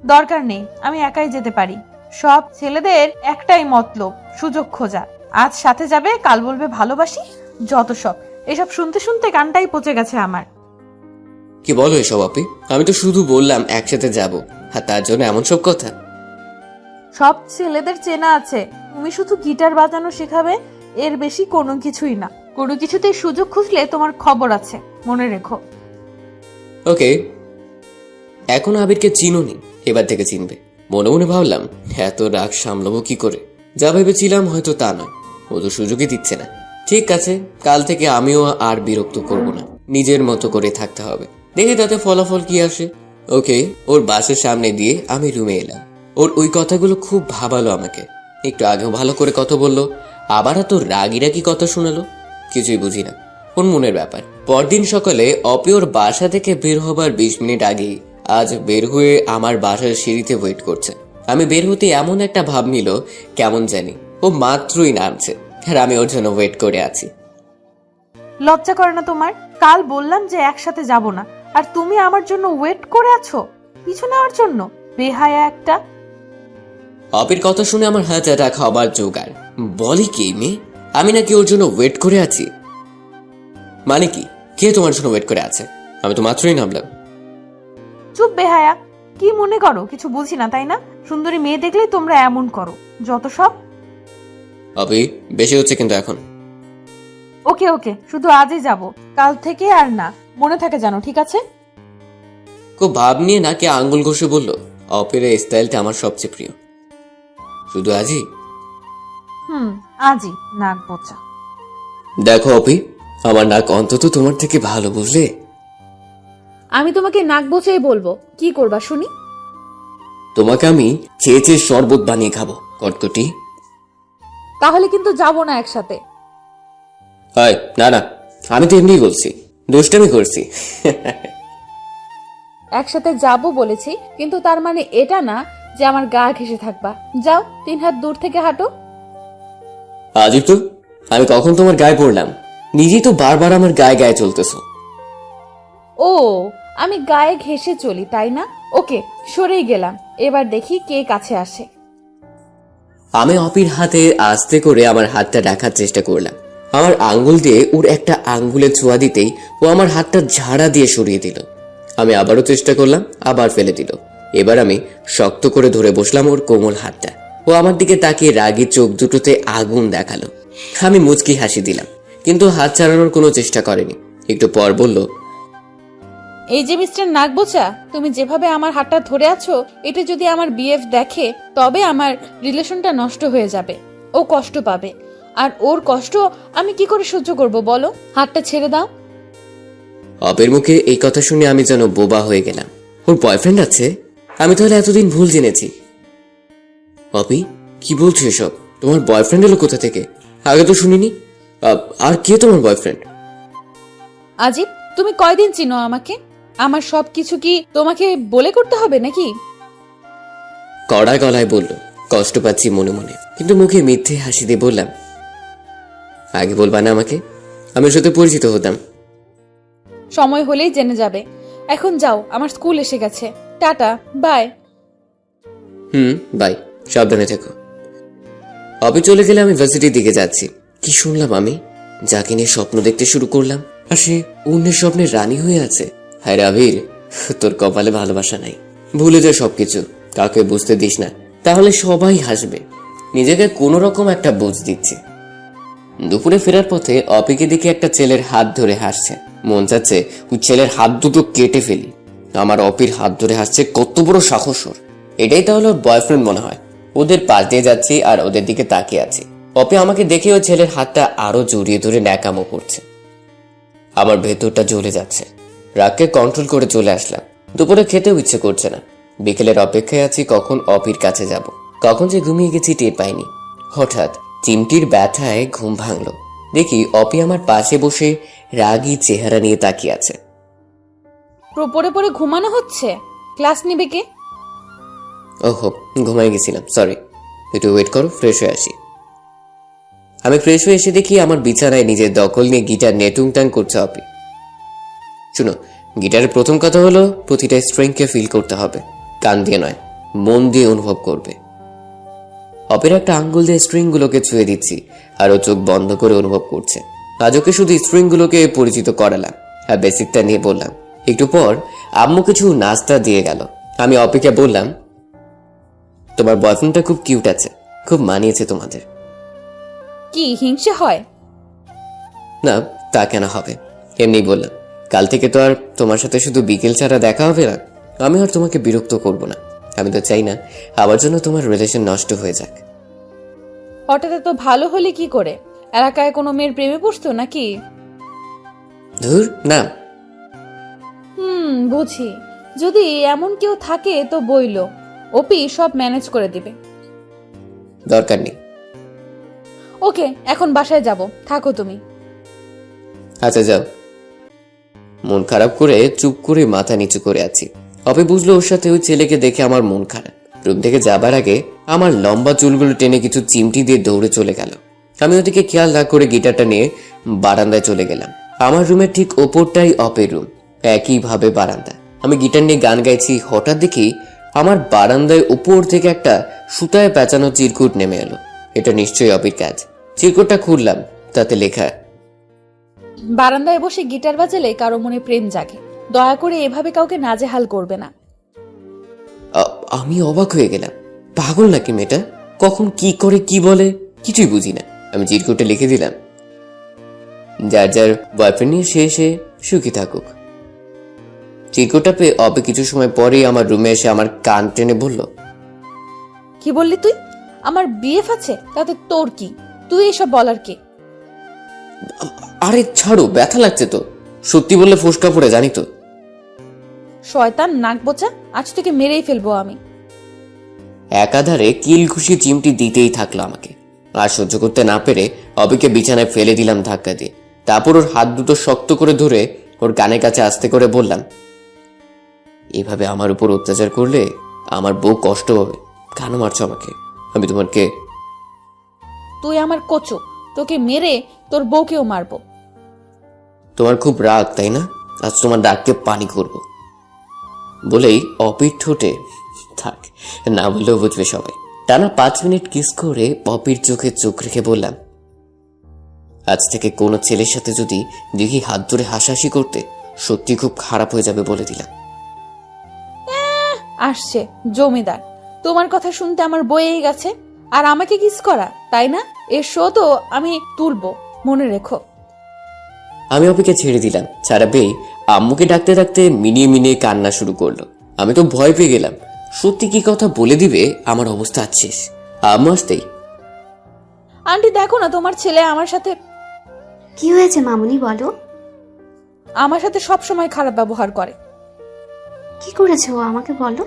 দরকার নেই, আমি একাই যেতে পারি। সব ছেলেদের একটাই মতলব, সুযোগ খোঁজা। আজ সাথে যাবে, কাল বলবে ভালোবাসি, যত সব। এসব শুনতে শুনতে কানটাই পচে গেছে আমার। কি বলো এসব অপি? আমি তো শুধু বললাম একসাথে যাব, আর তার জন্য এমন সব কথা? সব ছেলেদের চেনা আছে, তুমি শুধু গিটার বাজানো শেখাবে, এর বেশি কোনো কিছুই না। কোনো কিছুতেই সুযোগ খুঁজলে তোমার খবর আছে, মনে রেখো। ওকে, এখন আবিরকে চিনোনি, এবার থেকে চিনবে। মনে মনে ভাবলাম, এত রাগ সামলাবো কি করে? যা ভেবেছিলাম হয়তো তা নয়, ও তো সুযোগই দিচ্ছে না। ঠিক আছে, কাল থেকে আমিও আর বিরক্ত করব না, নিজের মতো করে থাকতে হবে। দেখি তাতে ফলাফল কি আসে। ওকে, ওর বাসের সামনে দিয়ে আমি রুমে এলাম। ওর ওই কথাগুলো খুব ভাবালো আমাকে। একটু আগেও ভালো করে কথা বললো, আবার এত রাগি রাগি কথা শোনালো। কিছুই বুঝি না, ওর মনের ব্যাপার। পরদিন সকালে অপি ওর বাসা থেকে বের হবার 20 মিনিট আগেই আজ বের হয়ে আমার বাসার সিঁড়িতে ওয়েট করছে। আমি বের হতে এমন একটা ভাব নিল কেমন জানি, ও মাত্রই নামছে আর আমি ওর জন্য ওয়েট করে আছি। লজ্জা করে না তোমার? কাল বললাম যে একসাথে যাব না, আর তুমি আমার জন্য ওয়েট করে আছো পিছু নেওয়ার জন্য। বেহায়া একটা। অপির কথা শুনে আমার হাত রাখা আবার জোগাড়। বলি কি মেয়ে, আমি নাকি ওর জন্য ওয়েট করে আছি? মানে কি, কে তোমার জন্য ওয়েট করে আছে? আমি তো মাত্রই নামলাম। চুপ বেহায়া, কি মনে করো কিছু বুঝি না তাই না? সুন্দরী মেয়ে দেখলেই তোমরা এমন করো, যত সব। অপি, বেশি হচ্ছে কিন্তু এখন। ওকে ওকে, শুধু আজই যাব, কাল থেকে আর না, মনে থাকে জানো, ঠিক আছে? খুব ভাব নিয়ে নাকি আঙ্গুল ঘষে বলল, অপির এই স্টাইলটা আমার সবচেয়ে প্রিয়। শুধু আজই? আজই, নাক বোচা। দেখো অপি, আমার নাক অন্তত তোমার থেকে ভালো, বুঝলে? আমি তোমাকে নাক বোচাই বলবো, কি করবা শুনি? তোমাকে আমি চেঁচে শরবত বানিয়ে খাবো, কটকটি। তাহলে কিন্তু যাব না একসাথে। হয় না না, আমি তো এমনিই বলছি, দুষ্টামি করছি। একসাথে যাব বলেছি, কিন্তু তার মানে এটা না যে আমার গা ঘেঁষে থাকবা। যাও, 3 হাত দূর থেকে হাঁটো। আজই তো, আমি কখন তোমার গায়ে পড়লাম? নিজেই তো বারবার আমার গায়ে গায়ে চলতেছো। ও, আমি গায়ে ঘেঁষে চলি তাই না? ওকে, সরেই গেলাম। এবার দেখি কে কাছে আসে। আমি অপির হাতে আস্তে করে আমার হাতটা রাখার চেষ্টা করলাম। আমার আঙ্গুল দিয়ে ওর একটা আঙ্গুলে ছোঁয়া দিতেই ও আমার হাতটা ঝাড়া দিয়ে সরিয়ে দিল। আমি আবারও চেষ্টা করলাম, আবার ফেলে দিল। এবার আমি শক্ত করে ধরে বসলাম ওর কোমল হাতটা। ও আমার দিকে তাকিয়ে রাগী চোখ দুটোতে আগুন দেখালো। আমি মুচকি হাসি দিলাম, কিন্তু হাত ছাড়ানোর কোনো চেষ্টা করেনি। একটু পর বলল, এই যে মিস্টার নাগবোচা, তুমি যেভাবে আমার হাতটা ধরে আছো, এটা যদি আমার বিএফ দেখে তবে আমার রিলেশনটা নষ্ট হয়ে যাবে। ও কষ্ট পাবে, আর ওর কষ্ট আমি কি করে সহ্য করব বলো? হাতটা ছেড়ে দাও। অপের মুখে এই কথা শুনে আমি যেন বোবা হয়ে গেলাম। ওর বয়ফ্রেন্ড আছে? আমি তাহলে এতদিন ভুল জেনেছি। অপি, কি বলছো এসব? তোমার বয়ফ্রেন্ড এলো কোথা থেকে? আগে তো শুনিনি। আর কে তোমার বয়ফ্রেন্ড? আজিব, তুমি কয়দিন চিনো আমাকে? আমার সবকিছু কি তোমাকে বলে করতে হবে নাকি? কড়া গলায় বলল, কষ্ট পাচ্ছি মনে মনে, কিন্তু মুখে মিথ্যে হাসি দিয়ে বললাম, আগে বলবা না আমাকে? আমি ওর সাথে পরিচিত হতাম। সময় হলেই জেনে যাবে। এখন যাও, আমার স্কুল এসে গেছে। Tata, by. বাই, সাবধানে থেকো। অফিস চলে গেলে আমি ভার্সিটির দিকে যাচ্ছি। কি শুনলাম আমি? যাকে নিয়ে স্বপ্ন দেখতে শুরু করলাম আর সে অন্যের স্বপ্নের রানী হয়ে আছে। হায় রাভির, তোর কপালে ভালোবাসা নাই। ভুলে যা সবকিছু, কাউকে বুঝতে দিস না, তাহলে সবাই হাসবে। নিজেকে কোনো রকম একটা বোঝ দিচ্ছে। দুপুরে ফেরার পথে অপিকে দেখে একটা ছেলের হাত ধরে হাসছে। মন চাচ্ছে ওই ছেলের হাত দুটো কেটে ফেলি। আমার অপির হাত ধরে হাসছে, কত বড় সাহস ওর! এটাই তাহলে ওর বয়ফ্রেন্ড মনে হয়। ওদের পাশ দিয়ে যাচ্ছি আর ওদের দিকে তাকিয়ে আছি। অপি আমাকে দেখে ওই ছেলের হাতটা আরো জড়িয়ে ধরে ন্যাকামো করছে। আমার ভেতরটা জ্বলে যাচ্ছে। রাগকে কন্ট্রোল করে চলে আসলাম। দুপুরে খেতেও ইচ্ছে করছে না। বিকেলের অপেক্ষায় আছি কখন অপির কাছে যাব। কখন যে ঘুমিয়ে গেছি টের পাইনি। হঠাৎ চিমটির ব্যথায় ঘুম ভাঙলো। দেখি অপি আমার পাশে বসে রাগী চেহারা নিয়ে তাকিয়ে আছে। পড়ে পড়ে ঘুমানো হচ্ছে? ক্লাস নিবে কে? ওহো, ঘুমাই গেছিলাম, সরি। একটু ওয়েট করো, ফ্রেশ হয়ে আসি। আমি ফ্রেশ হয়ে এসে দেখি আমার বিছানায় নিজের দখল নিয়ে গিটার নিয়ে টুংটাং করছে অপি। শুনো, গিটারের প্রথম কথা হলো প্রতিটা স্ট্রিংকে ফিল করতে হবে, কান দিয়ে নয়, মন দিয়ে অনুভব করবে। অপের একটা আঙ্গুল দিয়ে স্ট্রিং গুলোকে ছুঁয়ে দিচ্ছি আর ও চোখ বন্ধ করে অনুভব করছে। আজ ওকে শুধু স্ট্রিং গুলোকে পরিচিত করালাম আর বেসিকটা নিয়ে বললাম। একটু পর আম্মু কিছু নাস্তা দিয়ে গেল। আমি অপিকে বললাম, তোমার বয়ফ্রেন্ডটা খুব কিউট আছে, খুব মানিয়েছে তোমাদের। কি হিংসে হয়? না, তা কেন হবে, এমনি বললাম। কাল থেকে তো আর তোমার সাথে শুধু বিকেল ছাড়া দেখা হবে না। আমি আর তোমাকে বিরক্ত করব না। আমি তো চাই না আমার জন্য তোমার রিলেশন নষ্ট হয়ে যাক। হঠাৎ এত ভালো হলে কি করে? এলাকায় কোনো মেয়ের প্রেমে পড়তো নাকি? ধুর না। বুঝি। যদি এমন কেউ থাকে তো বইলো, ওপি সব ম্যানেজ করে দিবে। দরকার নেই। ওকে, এখন বাসায় যাব, থাকো তুমি। আচ্ছা যাও। মন খারাপ করে চুপ করে মাথা নিচু করে আছি। অপি বুঝলো ওর সাথে ওই ছেলেকে দেখে আমার মন খারাপ। রুম থেকে যাবার আগে আমার লম্বা চুলগুলো টেনে কিছু চিমটি দিয়ে দৌড়ে চলে গেল। আমি ওদিকে খেয়াল না করে গিটারটা নিয়ে বারান্দায় চলে গেলাম। আমার রুমের ঠিক ওপরটাই অপের রুম, একইভাবে বারান্দা। আমি গিটার নিয়ে গান গাইছি, হঠাৎ দেখি আমার বারান্দায় উপর থেকে একটা সুতায় পেঁচানো চিরকুট নেমে এলো। এটা নিশ্চয়ই অপির কাজ। চিরকুটটা খুললাম, তাতে লেখা, বারান্দায় বসে গিটার বাজালে কারো মনে প্রেম জাগে। দয়া করে এভাবে কাউকে নাজেহাল করবে না। আমি অবাক হয়ে গেলাম। পাগল নাকি মেয়েটা? কখন কি করে কি বলে কিছুই বুঝি না। আমি চিরকুটে লিখে দিলাম, যার যার বয়ফ্রেন্ড নিয়ে সে এসে সুখী থাকুক। চিরকুটটা পেয়ে অপে কিছু সময় পরেই আমার রুমে এসে আমার কান টেনে বলল, কি বললি তুই? আমার বিএফ আছে, তাতে তোর কি? তুই এসব বলার কে? আরে ছাড়ো, ব্যথা লাগছে তো। সত্যি বললে ফোসকা পড়ে, জানি তো। শয়তান নাক বোচা, আজ তোকে মেরেই ফেলবো আমি। একাধারে কিল খুশি চিমটি দিতেই থাকলো আমাকে। আর সহ্য করতে না পেরে অবিকে বিছানায় ফেলে দিলাম ধাক্কা দিয়ে। তারপর ওর হাত দুটো শক্ত করে ধরে ওর কানের কাছে আস্তে করে বললাম, এভাবে আমার উপর অত্যাচার করলে আমার বউ কষ্ট হবে। কেন মারছো আমাকে? আমি তোমার কে? তুই আমার কচু, তোকে মেরে তোর বউকেও মারবো। তোমার খুব রাগ তাই না? আজ তোমার ডাককে পানি করব। বলেই অপির ঠোঁটে, থাক না বললেও বুঝবে সবাই, টানা 5 মিনিট কিস করে অপির চোখে চোখ রেখে বললাম, আজ থেকে কোনো ছেলের সাথে যদি দেখি হাত ধরে হাসাহাসি করতে, সত্যি খুব খারাপ হয়ে যাবে বলে দিলাম। আসছে জমিদার, তোমার কথা শুনতে আমার বইয়েই গেছে। আর আমাকে কিস করা, তাই না? এর শো তো আমি তুলবো, মনে রেখো। আমি অপিকে ছেড়ে দিলাম। ছাড়া পেয়ে আম্মুকে ডাকতে ডাকতে মিনিয়ে মিনিয়ে কান্না শুরু করলো। আমি তো ভয় পেয়ে গেলাম, সত্যি কি কথা বলে দিবে আমার অবস্থা আছিস। আম্মু আসতেই, আন্টি দেখো না, তোমার ছেলে আমার সাথে কি হয়েছে মামুনি বলো? সব সময় খারাপ ব্যবহার করে। কি করেছে ও আমাকে বলো?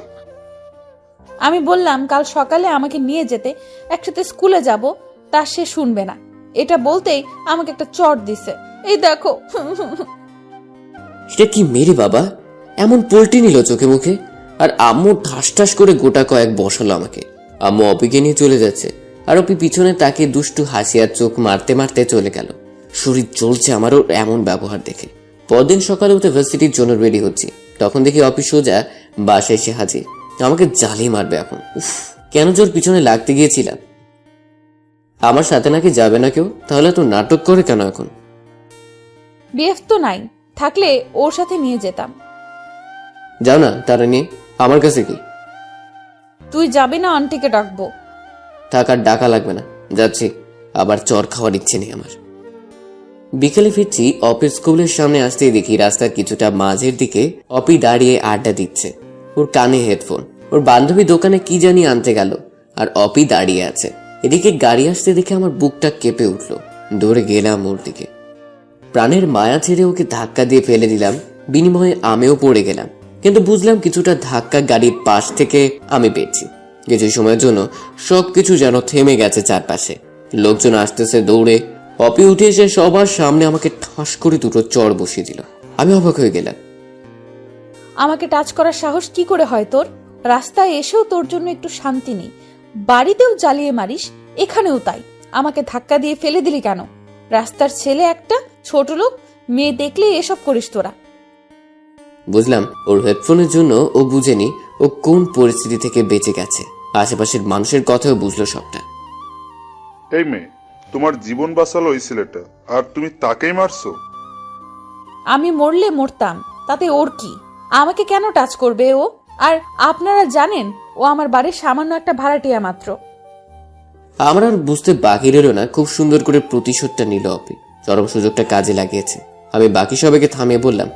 আমি বললাম কাল সকালে আমাকে নিয়ে যেতে, একসাথে স্কুলে যাব, তা সে শুনবে না। এটা বলতেই আমাকে একটা চট দিছে, এই দেখো। এটা কি মেরে বাবা? এমন পল্টি নিল চোখে মুখে। আর আম্মু ঠাস ঠাস করে গোটা কয়েক বসালো আমাকে। আম্মু অপিকে নিয়ে চলে যাচ্ছে আর অপি পিছনে তাকে দুষ্টু হাসি আর চোখ মারতে মারতে চলে গেল। শরীর জ্বলছে আমারও এমন ব্যবহার দেখে। পরদিন সকালে উঠে ভার্সিটির জন্য রেডি হচ্ছি, তখন দেখি অপি সোজা বাসায় এসে হাজির। আমাকে জ্বালিয়ে মারবে এখন। উফ, কেন জোর পিছনে লাগতে গিয়েছিলাম? আমার সাথে নাকি যাবে না কেউ, তাহলে তো নাটক করে কেন এখন? বিএফ তো নাই, থাকলে ওর সাথে নিয়ে যেতাম। যাও না তারা নিয়ে, আমার কাছে কি? তুই যাবি না আন্টিকে ডাকবো? থাকার ডাকা লাগবে না, যাচ্ছি। আবার চর খাওয়ার ইচ্ছে নেই আমার। বিকেলে ফিরছি, অফিস স্কুলের সামনে আসতেই দেখি রাস্তার কিছুটা মাঝের দিকে অপি দাঁড়িয়ে আড্ডা দিচ্ছে। ওর কানে হেডফোন। ওর বান্ধবী দোকানে কি জানি আনতে গেল, আর অপি দাঁড়িয়ে আছে। এদিকে গাড়ি আসতে দেখে আমার বুকটা কেঁপে উঠল। দৌড়ে গেলাম ওর দিকে, প্রাণের মায়া ছেড়ে ওকে ধাক্কা দিয়ে ফেলে দিলাম। বিনিময়ে আমিও পড়ে গেলাম, কিন্তু বুঝলাম কিছুটা ধাক্কা গাড়ির পাশ থেকে আমি পেয়েছি। কিছু সময়ের জন্য সবকিছু যেন থেমে গেছে চারপাশে। লোকজন আসতেছে দৌড়ে। অপি উঠে এসে সবার সামনে আমাকে ঠাস করে দুটো চড় বসিয়ে দিল। আমি অবাক হয়ে গেলাম। আমাকে টাচ করার সাহস কি করে হয় তোর? রাস্তায় এসেও তোর জন্য একটু শান্তি নেই, বাড়িতেও জ্বালিয়ে মারিস, এখানেও তাই। আমাকে ধাক্কা দিয়ে ফেলে দিলি কেন? রাস্তার ছেলে একটা, ছোট লোক, মেয়ে দেখলে এসব করিস তোরা। বুঝলাম ওর হেডফোনের জন্য ও বুঝেনি ও কোন পরিস্থিতি থেকে বেঁচে গেছে। আশেপাশের মানুষের কথাও বুঝলো সবটা। এই মেয়ে, তোমার জীবন বাঁচালো ওই ছেলেটা, আর তুমি তাকেই মারছো? আমি মরলে মরতাম, তাতে ওর কি? আমাকে কেন টাচ করবে ও? আর আপনারা জানেন ও আমার বাড়ির সামান্য একটা ভাড়াটিয়া মাত্র। আমার আর বুঝতে বাকি রইল না, খুব সুন্দর করে প্রতিশোধটা নিল অপি। চরম সুযোগটা কাজে লাগিয়েছে। আমি বাকি সবাইকে থামিয়ে বললাম,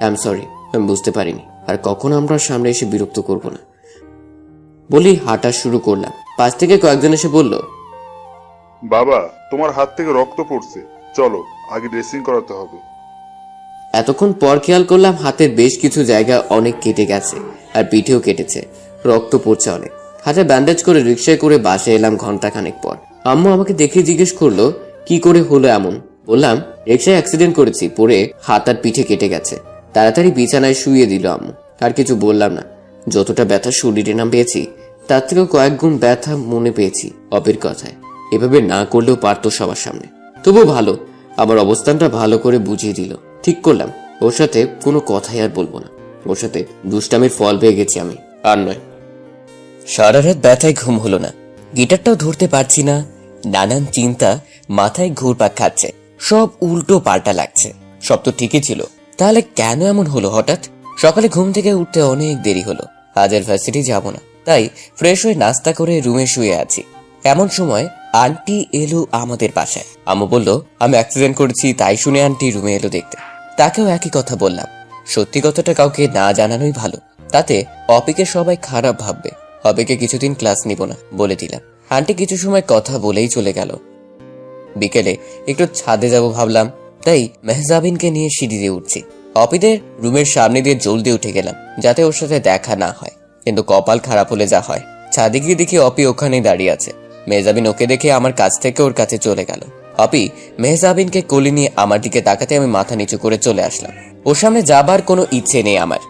আই এম সরি, আমি বুঝতে পারিনি, আর কখনো আমরা সামনে এসে বিরক্ত করব না বলেই হাঁটা শুরু করলাম। পাশ থেকে কয়েকজন এসে বলল, বাবা, তোমার হাত থেকে রক্ত পড়ছে, চলো আগে ড্রেসিং করাতে হবে। এতক্ষণ পর খেয়াল করলাম হাতের বেশ কিছু জায়গা অনেক কেটে গেছে, আর পিঠেও কেটেছে, রক্ত পড়ছে অনেক। হাতে ব্যান্ডেজ করে রিক্সায় করে বাসায় এলাম ঘন্টাখানেক পর। আম্মু আমাকে দেখে জিজ্ঞেস করলো কি করে হলো এমন। বললাম রিক্সায় অ্যাক্সিডেন্ট করেছি, পরে হাত আর পিঠে কেটে গেছে। তাড়াতাড়ি বিছানায় শুইয়ে দিল আম্মু। আর কিছু বললাম না। যতটা ব্যথা শরীরে নাম পেয়েছি, তার থেকেও কয়েক গুণ ব্যথা মনে পেয়েছি অপির কথায়। এভাবে না করলেও পারতো সবার সামনে। তবুও ভালো, আমার অবস্থানটা ভালো করে বুঝিয়ে দিল। ঠিক করলাম ওর সাথে কোনো কথাই আর বলবো না। ওর সাথে দুষ্টামির ফল পেয়ে গেছি আমি, আর নয়। সারা রাত ব্যথায় ঘুম হলো না, গিটারটাও ধরতে পারছি না। নানান চিন্তা মাথায় ঘুরপাক খাচ্ছে, সব উল্টো পাল্টা লাগছে। সব তো ঠিকই ছিল, তাহলে কেন এমন হলো হঠাৎ? সকালে ঘুম থেকে উঠতে অনেক দেরি হলো। আজ আর ভার্সিটি যাবো না, তাই ফ্রেশ হয়ে নাস্তা করে রুমে শুয়ে আছি। এমন সময় আন্টি এলো আমাদের বাসায়। আম্মু বলল আমি অ্যাক্সিডেন্ট করেছি, তাই শুনে আন্টি রুমে এলো দেখতে। তাকেও একই কথা বললাম। সত্যি কথাটা কাউকে না জানানোই ভালো, তাতে অপিকে সবাই খারাপ ভাববে। অপিকে কিছুদিন ক্লাস নিব না বলে দিলাম। আন্টি কিছু সময় কথা বলেই চলে গেল। বিকেলে একটু ছাদে যাব ভাবলাম, তাই মেহজাবিনকে নিয়ে সিঁড়ি দিয়ে উঠছি। অপিদের রুমের সামনে দিয়ে জলদি উঠে গেলাম, যাতে ওর সাথে দেখা না হয়। কিন্তু কপাল খারাপ হলে যা হয়। ছাদে গিয়ে দেখি অপি ওখানেই দাঁড়িয়ে আছে। মেহজাবিন ওকে দেখে আমার কাছ থেকে ওর কাছে চলে গেল। অপি মেহজাবিনকে কোলে নিয়ে আমার দিকে তাকাতে আমি মাথা নিচু করে চলে আসলাম। ওর সামনে যাবার কোনো ইচ্ছে নেই আমার।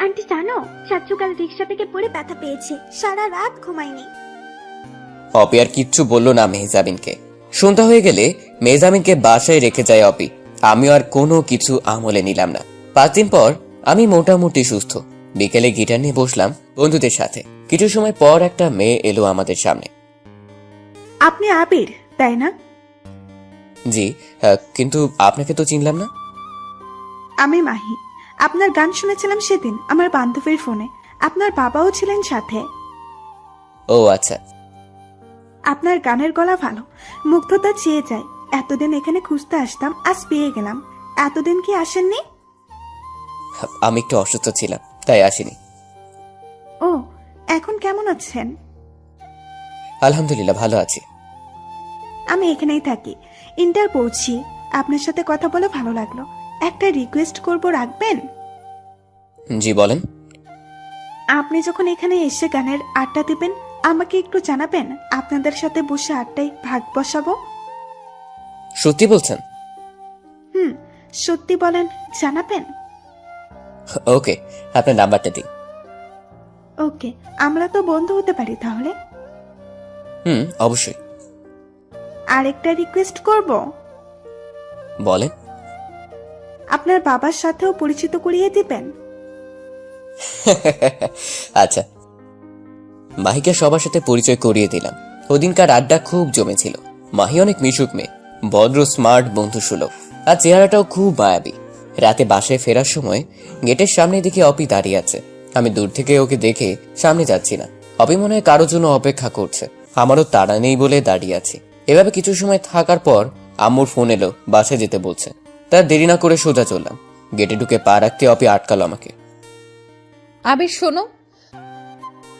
আন্টি জানো, চাচু কাল রিক্সা থেকে পড়ে ব্যথা পেয়েছে, সারা রাত ঘুমায়নি। অপি আর কিচ্ছু বললো না মেহজাবিনকে। সন্ধ্যা হয়ে গেলে মেহজাবিনকে বাসায় রেখে যায় অপি। আমিও আর কোনো কিছু আমলে নিলাম না। 5 দিন পর আমি মোটামুটি সুস্থ। বিকেলে গিটার নিয়ে বসলাম বন্ধুদের সাথে। কিছু সময় পর একটা মেয়ে এলো আমাদের সামনে। আপনি আবির, তাই না? জি, কিন্তু আপনাকে তো চিনলাম না। আমি মাহি। আপনার গান শুনেছিলাম সেদিন আমার বান্ধবীর ফোনে। আপনার বাবাও ছিলেন সাথে। ও আচ্ছা। আপনার গানের গলা ভালো, মুগ্ধতা চেয়ে যায়। এতদিন এখানে খুঁজতে আসতাম, আজ পেয়ে গেলাম। এতদিন কি আসেননি? আমি একটু অসুস্থ ছিলাম, তাই আসিনি। ও, এখন কেমন আছেন? আলহামদুলিল্লাহ ভালো আছি। আমি এখানেই থাকি, ইন্টার পড়ছি। আপনার সাথে কথা বলে ভালো লাগলো। একটা রিকোয়েস্ট করব, রাখবেন? জি বলেন। আপনি যখন এখানে এসে গানের আড্ডা দিবেন, আমাকে একটু জানাবেন। আপনাদের সাথে বসে আড্ডায় ভাগ বসাবো। সত্যি বলছেন? সত্যি বলেন, জানাবেন? ওকে, আপনার নাম্বারটা দিন। ওকে, আমরা তো বন্ধু হতে পারি তাহলে। অবশ্যই। আরেকটা রিকোয়েস্ট করব, বলেন। আপনার বাবার সাথেও পরিচিত করিয়ে দিবেন। আচ্ছা। মাহিকে সবার সাথে পরিচয় করিয়ে দিলাম। ওদিনকার আড্ডা খুব জমেছিল। মাহি অনেক মিশুক মেয়ে, ভদ্র, স্মার্ট, বন্ধুসুলভ, আর চেহারাটাও খুব মায়াবী। রাতে বাসায় ফেরার সময় গেটের সামনে দেখে অপি দাঁড়িয়ে আছে। আমি দূর থেকে ওকে দেখে সামনে যাচ্ছি না। অপি মনে হয় কারোর জন্য অপেক্ষা করছে। আমারও তাড়া নেই বলে দাঁড়িয়ে আছি। এভাবে কিছু সময় থাকার পর আম্মুর ফোন এলো, বাসায় যেতে বলছে। তার দেরি না করে সোজা চললাম। গেটে ঢুকে পা রাখতে অপি আটকালো আমাকে। আবির শোনো।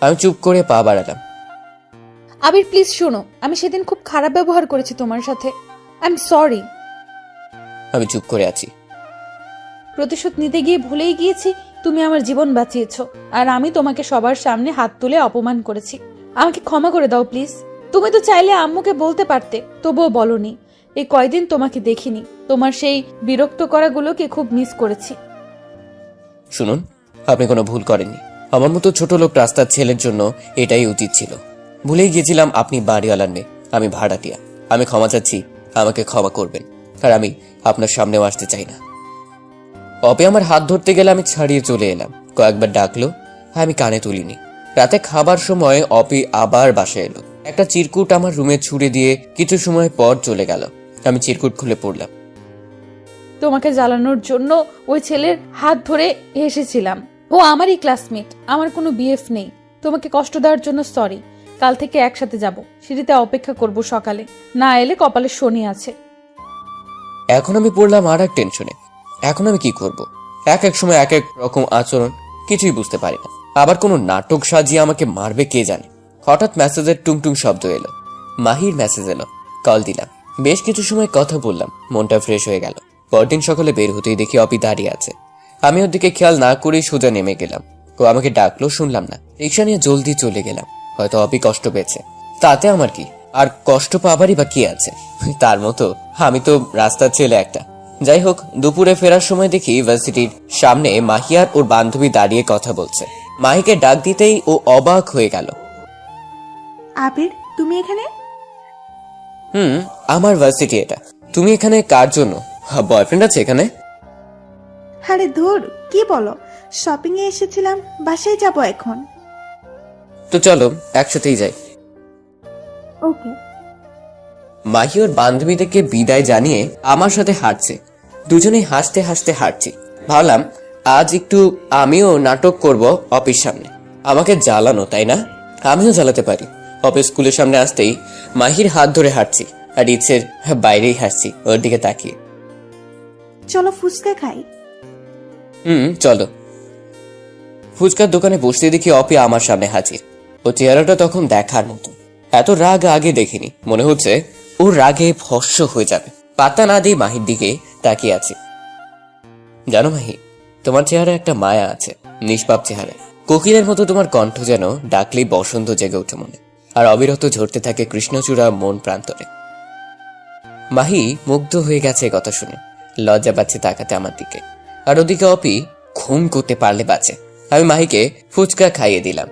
আমি চুপ করে পা বাড়ালাম। আবির প্লিজ শোনো, আমি সেদিন খুব খারাপ ব্যবহার করেছি তোমার সাথে। I am sorry. আমি চুপ করে আছি। প্রতিশোধ নিতে গিয়ে ভুলেই গিয়েছি তুমি আমার জীবন বাঁচিয়েছো, আর আমি তোমাকে সবার সামনে হাত তুলে অপমান করেছি। আমাকে ক্ষমা করে দাও প্লিজ। তুমি তো চাইলে আম্মুকে বলতে পারতে, তবুও বলনি। এই কয়দিন তোমাকে দেখিনি, তোমার সেই বিরক্ত করাগুলোকে খুব মিস করেছি। শুনুন, আপনি কোনো ভুল করেননি। আমার মতো ছোট লোক রাস্তার ছেলের জন্য এটাই উচিত ছিল। ভুলেই গিয়েছিলাম আপনি বাড়িওয়ালার মেয়ে, আমি ভাড়াটিয়া। আমি ক্ষমা চাচ্ছি, আমাকে ক্ষমা করবেন। আর আমি আপনার সামনেও আসতে চাই না। অপে আমার হাত ধরতে গেলে আমি ছাড়িয়ে চলে এলাম। কয়েকবার ডাকলো, আমি কানে তুলিনি। রাতে খাবার সময় অপি আবার বাসায় এলো। একটা চিরকুট আমার রুমে ছুড়ে দিয়ে কিছু সময় পর চলে গেল। আমি চিরকুট খুলে পড়লাম। তোমাকে জ্বালানোর জন্য ওই ছেলের হাত ধরে এসেছিলাম। ও আমারই ক্লাসমেট, আমার কোনো বিএফ নেই। তোমাকে কষ্ট দেওয়ার জন্য সরি। কাল থেকে একসাথে যাব, সিঁড়িতে অপেক্ষা করব সকালে। না এলে কপালে শনি আছে। এখন আমি পড়লাম আর এক টেনশনে। এখন আমি কি করব? এক এক সময় এক এক রকম আচরণ, কিছুই বুঝতে পারি না। আবার কোনো নাটক সাজিয়ে আমাকে মারবে কে জানে। হঠাৎ মেসেজের টুংটুং শব্দ এলো। মাহির মেসেজ এলো। কল দিলাম। বেশ কিছু সময় কথা বললাম, মনটা ফ্রেশ হয়ে গেল। পরদিন সকালে বের হতেই দেখি অপি দাঁড়িয়ে আছে। আমি ওর দিকে খেয়াল না করেই সোজা নেমে গেলাম। ও আমাকে ডাকলো, শুনলাম না। রিক্সা নিয়ে জলদি চলে গেলাম। হয়তো অপি কষ্ট পেয়েছে, তাতে আমার কি? আর কষ্ট পাবারই বা কি আছে? তার মতো আমি তো রাস্তার ছেলে একটা। যাই হোক, দুপুরে ফেরার সময় দেখি ইউনিভার্সিটির সামনে মাহি আর ওর বান্ধবী দাঁড়িয়ে কথা বলছে। মাহিকে ডাক দিতেই ও অবাক হয়ে গেল। আবির, তুমি এখানে? আমার ভার্সিটি এটা। তুমি এখানে কার জন্য? বয়ফ্রেন্ড আছে এখানে? আরে ধুর, কি বলো? শপিং এ এসেছিলাম, বাসায় যাব এখন। তো চলো একসাথেই যাই। ওকে। মাহি ওর বান্ধবীদেরকে বিদায় জানিয়ে আমার সাথে হাঁটছে। দুজনেই হাসতে হাসতে হাঁটছি। ভাবলাম আজ একটু আমিও নাটক করব অফিস সামনে। আমাকে জ্বালানো, তাই না? আমিও জ্বালাতে পারি। অফিস স্কুলের সামনে আসতেই মাহির হাত ধরে হাঁটছি, আর ইচ্ছের বাইরেই হাসছি ওর দিকে তাকিয়ে। চলো ফুচকা খাই। চলো। ফুচকার দোকানে বসতে দেখি অপি আমার সামনে হাজির। ও চেহারাটা তখন দেখার মতো। এত রাগ আগে দেখিনি। মনে হচ্ছে ওর রাগে ভস্য হয়ে যাবে। পাত্তা না দিয়ে মাহির দিকে তাকিয়ে আছে। জানো মাহি, তোমার চেহারা একটা মায়া আছে, নিষ্পাপ চেহারা। কোকিলের মতো তোমার কণ্ঠ যেন ডাকলেই বসন্ত জেগে ওঠে মনে, আর অবিরত ঝরতে থাকে কৃষ্ণচূড়া মন প্রান্তরে। মাহি মুগ্ধ হয়ে গেছে কথা শুনে। লজ্জা পাচ্ছে তাকাতে আমার দিকে। আর ওদিকে অপি খুন করতে পারলে বাঁচে। আমি মাহিকে ফুচকা খাইয়ে দিলাম,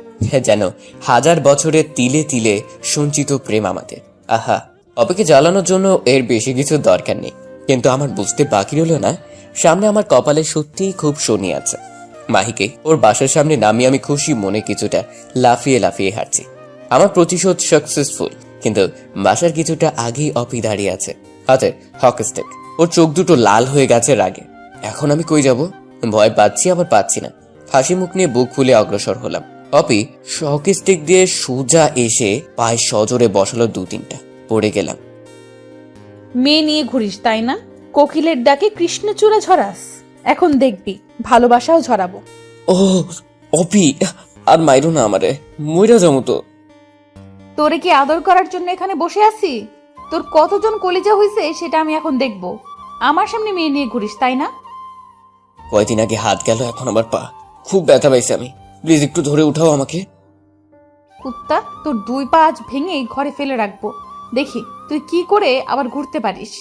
যেন হাজার বছরের তিলে তিলে সঞ্চিত প্রেম আমাদের। আহা, অপিকে জ্বালানোর জন্য এর বেশি কিছু দরকার নেই। কিন্তু আমার বুঝতে বাকি রইল না, সামনে আমার কপালে সত্যিই খুব শনি আছে। মাহিকে ওর বাসার সামনে নামিয়ে আমি খুশি মনে কিছুটা লাফিয়ে লাফিয়ে হাঁটছি। আমার প্রতিশোধ সাকসেসফুল, কিন্তু বাসার কিছুটা আগেই অপি দাঁড়িয়ে আছে, হাতে হকি স্টিক। ওর চোখ দুটো লাল হয়ে গেছে রাগে। এখন আমি কই যাব? ভয় পাচ্ছি, আবার পাচ্ছি না। হাসি মুখ নিয়ে বুক ফুলে অগ্রসর হলাম। অপি হকি স্টিক দিয়ে সোজা এসে পায়ে সজোরে বসালো 2-3টা। পড়ে গেলাম। মেয়ে নিয়ে ঘুরিস তাই না? কোকিলের ডাকে কৃষ্ণচূড়া ঝরাস। এখন দেখবি ভালোবাসাও ঝরাবো। ও অপি, আর মাইরো না আমারে, মইরা যাবো তো। তোরে কি আদর করার জন্য এখানে বসে আছি? তোর কতজন কলিজা হইছে সেটা আমি এখন দেখব। আমার সামনে মেয়ে নিয়ে ঘুরিস তাই না? কয়দিন আগে হাত গেল, এখন আবার পা। খুব ব্যথা পাইছে আমি। প্লিজ একটু ধরে উঠাও আমাকে। কুত্তা, তোর 2 পা আজ ভেঙে ঘরে ফেলে রাখবো। দেখি তুই কি করে আবার ঘুরতে পারিস।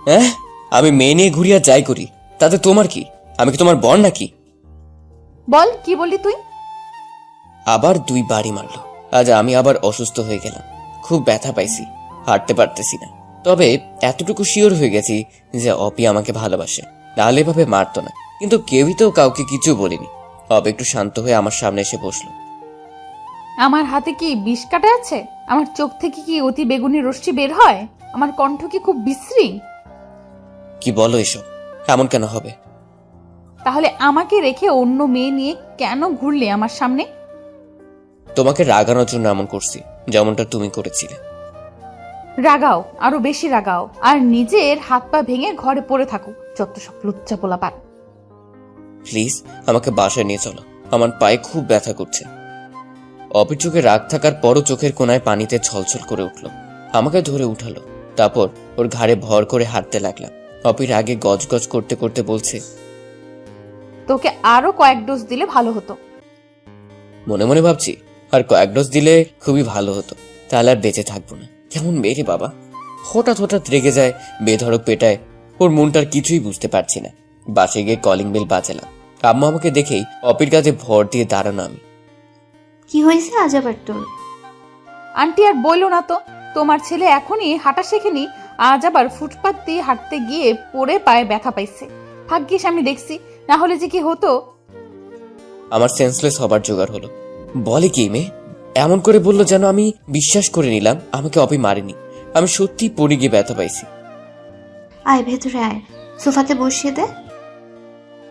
হ্যাঁ, আমি মেয়ে নিয়ে ঘুরি আর যাই করি, তাতে তোমার কি? আমি কি তোমার বর নাকি? বল, কি বললি তুই? আবার 2 বাড়ি মারলো। আজ আমি আবার অসুস্থ হয়ে গেলাম, খুব ব্যথা পাইছি, হাঁটতে পারতেছি না। তবে এতটুকু শিওর হয়ে গেছি যে অপি আমাকে ভালোবাসে, নাহলে এভাবে মারতো না। কিন্তু কেউই তো কাউকে কিছু বলিনি। অপি একটু শান্ত হয়ে আমার সামনে এসে বসলো। আমার হাতে কি বিষ কাটা আছে? আমার চোখ থেকে কি অতি বেগুনি রশ্মি বের হয়? আমার কণ্ঠ কি খুব বিশ্রী? কি বলো এসব? এমন কেন হবে? তাহলে আমাকে রেখে অন্য মেয়ে নিয়ে কেন ঘুরলে আমার সামনে? তোমাকে রাগানোর জন্য এমন করছি, যেমনটা তুমি করেছিলে। রাগাও, আরো বেশি রাগাও, আর নিজের হাত পা ভেঙে ঘরে পড়ে থাকো, যত সব লুচ্চা পোলাপান। প্লিজ আমাকে বাসায় নিয়ে চলো, আমার পায়ে খুব ব্যথা করছে। অপির চোখে রাগ থাকার পরও চোখের কোনায় পানিতে ছলছল করে উঠল। আমাকে ধরে উঠালো, তারপর ওর ঘাড়ে ভর করে হাঁটতে লাগলাম। অপির আগে গজগজ করতে করতে বলছে, তোকে আরো কয়েক ডোজ দিলে ভালো হতো। মনে মনে ভাবছি আর কয়েক ডোজ দিলে খুবই ভালো হতো, তাহলে আর বেঁচে থাকবো না। কেমন মেরে বাবা, হঠাৎ হঠাৎ রেগে যায়, বেধড়ক পেটায়। ওর মনটার কিছুই বুঝতে পারছি না। বাসে গিয়ে কলিং বেল বাজালাম। আম্মা আমাকে দেখেই অপির কাছে ভর দিয়ে দাঁড়ানো। আমি, কি হয়েছে আজ আবার তোর? আন্টি আর বইলো না তো, তোমার ছেলে এখনই হাঁটা শেখেনি, আজ আবার ফুটপাত দিয়ে হাঁটতে গিয়ে পড়ে পায়ে ব্যথা পাইছে। ভাগ্যিস আমি দেখছি, না হলে যে কি হতো। আমার সেন্সলেস হবার জোগাড় হলো। বলে কি মেয়ে, এমন করে বললো যেন আমি বিশ্বাস করে নিলাম আমাকে অপি মারেনি। আমি সত্যি পড়ে গিয়ে ব্যথা পাইছি। আয় ভেতরে আয়, সোফাতে বসিয়ে দে।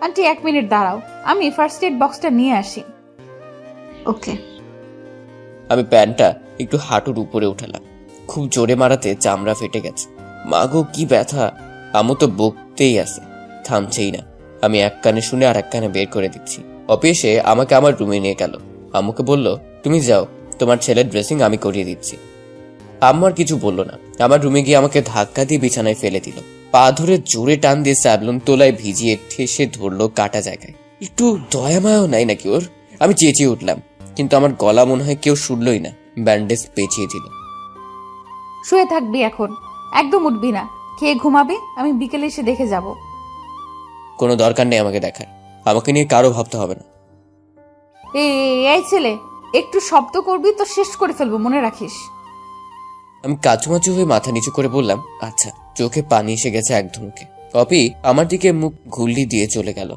আন্টি 1 মিনিট দাঁড়াও, আমি ফার্স্ট এড বক্সটা নিয়ে আসি। ওকে। আমি প্যান্টটা একটু হাঁটুর উপরে উঠালাম। খুব জোরে মারাতে চামড়া ফেটে গেছে। মাগো কি ব্যথা! আমু তো বকতেই আছে, থামছেই না। আমি এক কানে শুনে আর এক কানে বের করে দিচ্ছি। অপি এসে আমাকে আমার রুমে নিয়ে গেল। আম্মুকে বলল, তুমি যাও, তোমার ছেলের ড্রেসিং আমি করিয়ে দিচ্ছি। আম্মু আর কিছু বললো না। আমার রুমে গিয়ে আমাকে ধাক্কা দিয়ে বিছানায় ফেলে দিল। পা ধরে জোরে টান দিয়ে স্যাবলুন তোলায় ভিজিয়ে ঠেসে ধরলো কাটা জায়গায়। একটু দয়া মায়াও নাই নাকি ওর? আমি চেঁচিয়ে উঠলাম, কিন্তু আমার গলা মনে হয় কেউ শুনলই না। ব্যান্ডেজ পেঁচিয়ে দিল। শুয়ে থাকবি এখন, একদম উঠবি না। খেয়ে ঘুমাবি, আমি বিকেলে এসে দেখে যাব। কোনো দরকার নেই আমাকে দেখার, আমাকে নিয়ে কারো ভাবতে হবে না। এই ছেলে, একটু শব্দ করবি তো শেষ করে ফেলবো, মনে রাখিস। আমি কাচুমাচু হয়ে মাথা নিচু করে বললাম, আচ্ছা। চোখে পানি এসে গেছে এক ধুমুকে। অপি আমার দিকে মুখ ঘুরলি দিয়ে চলে গেল।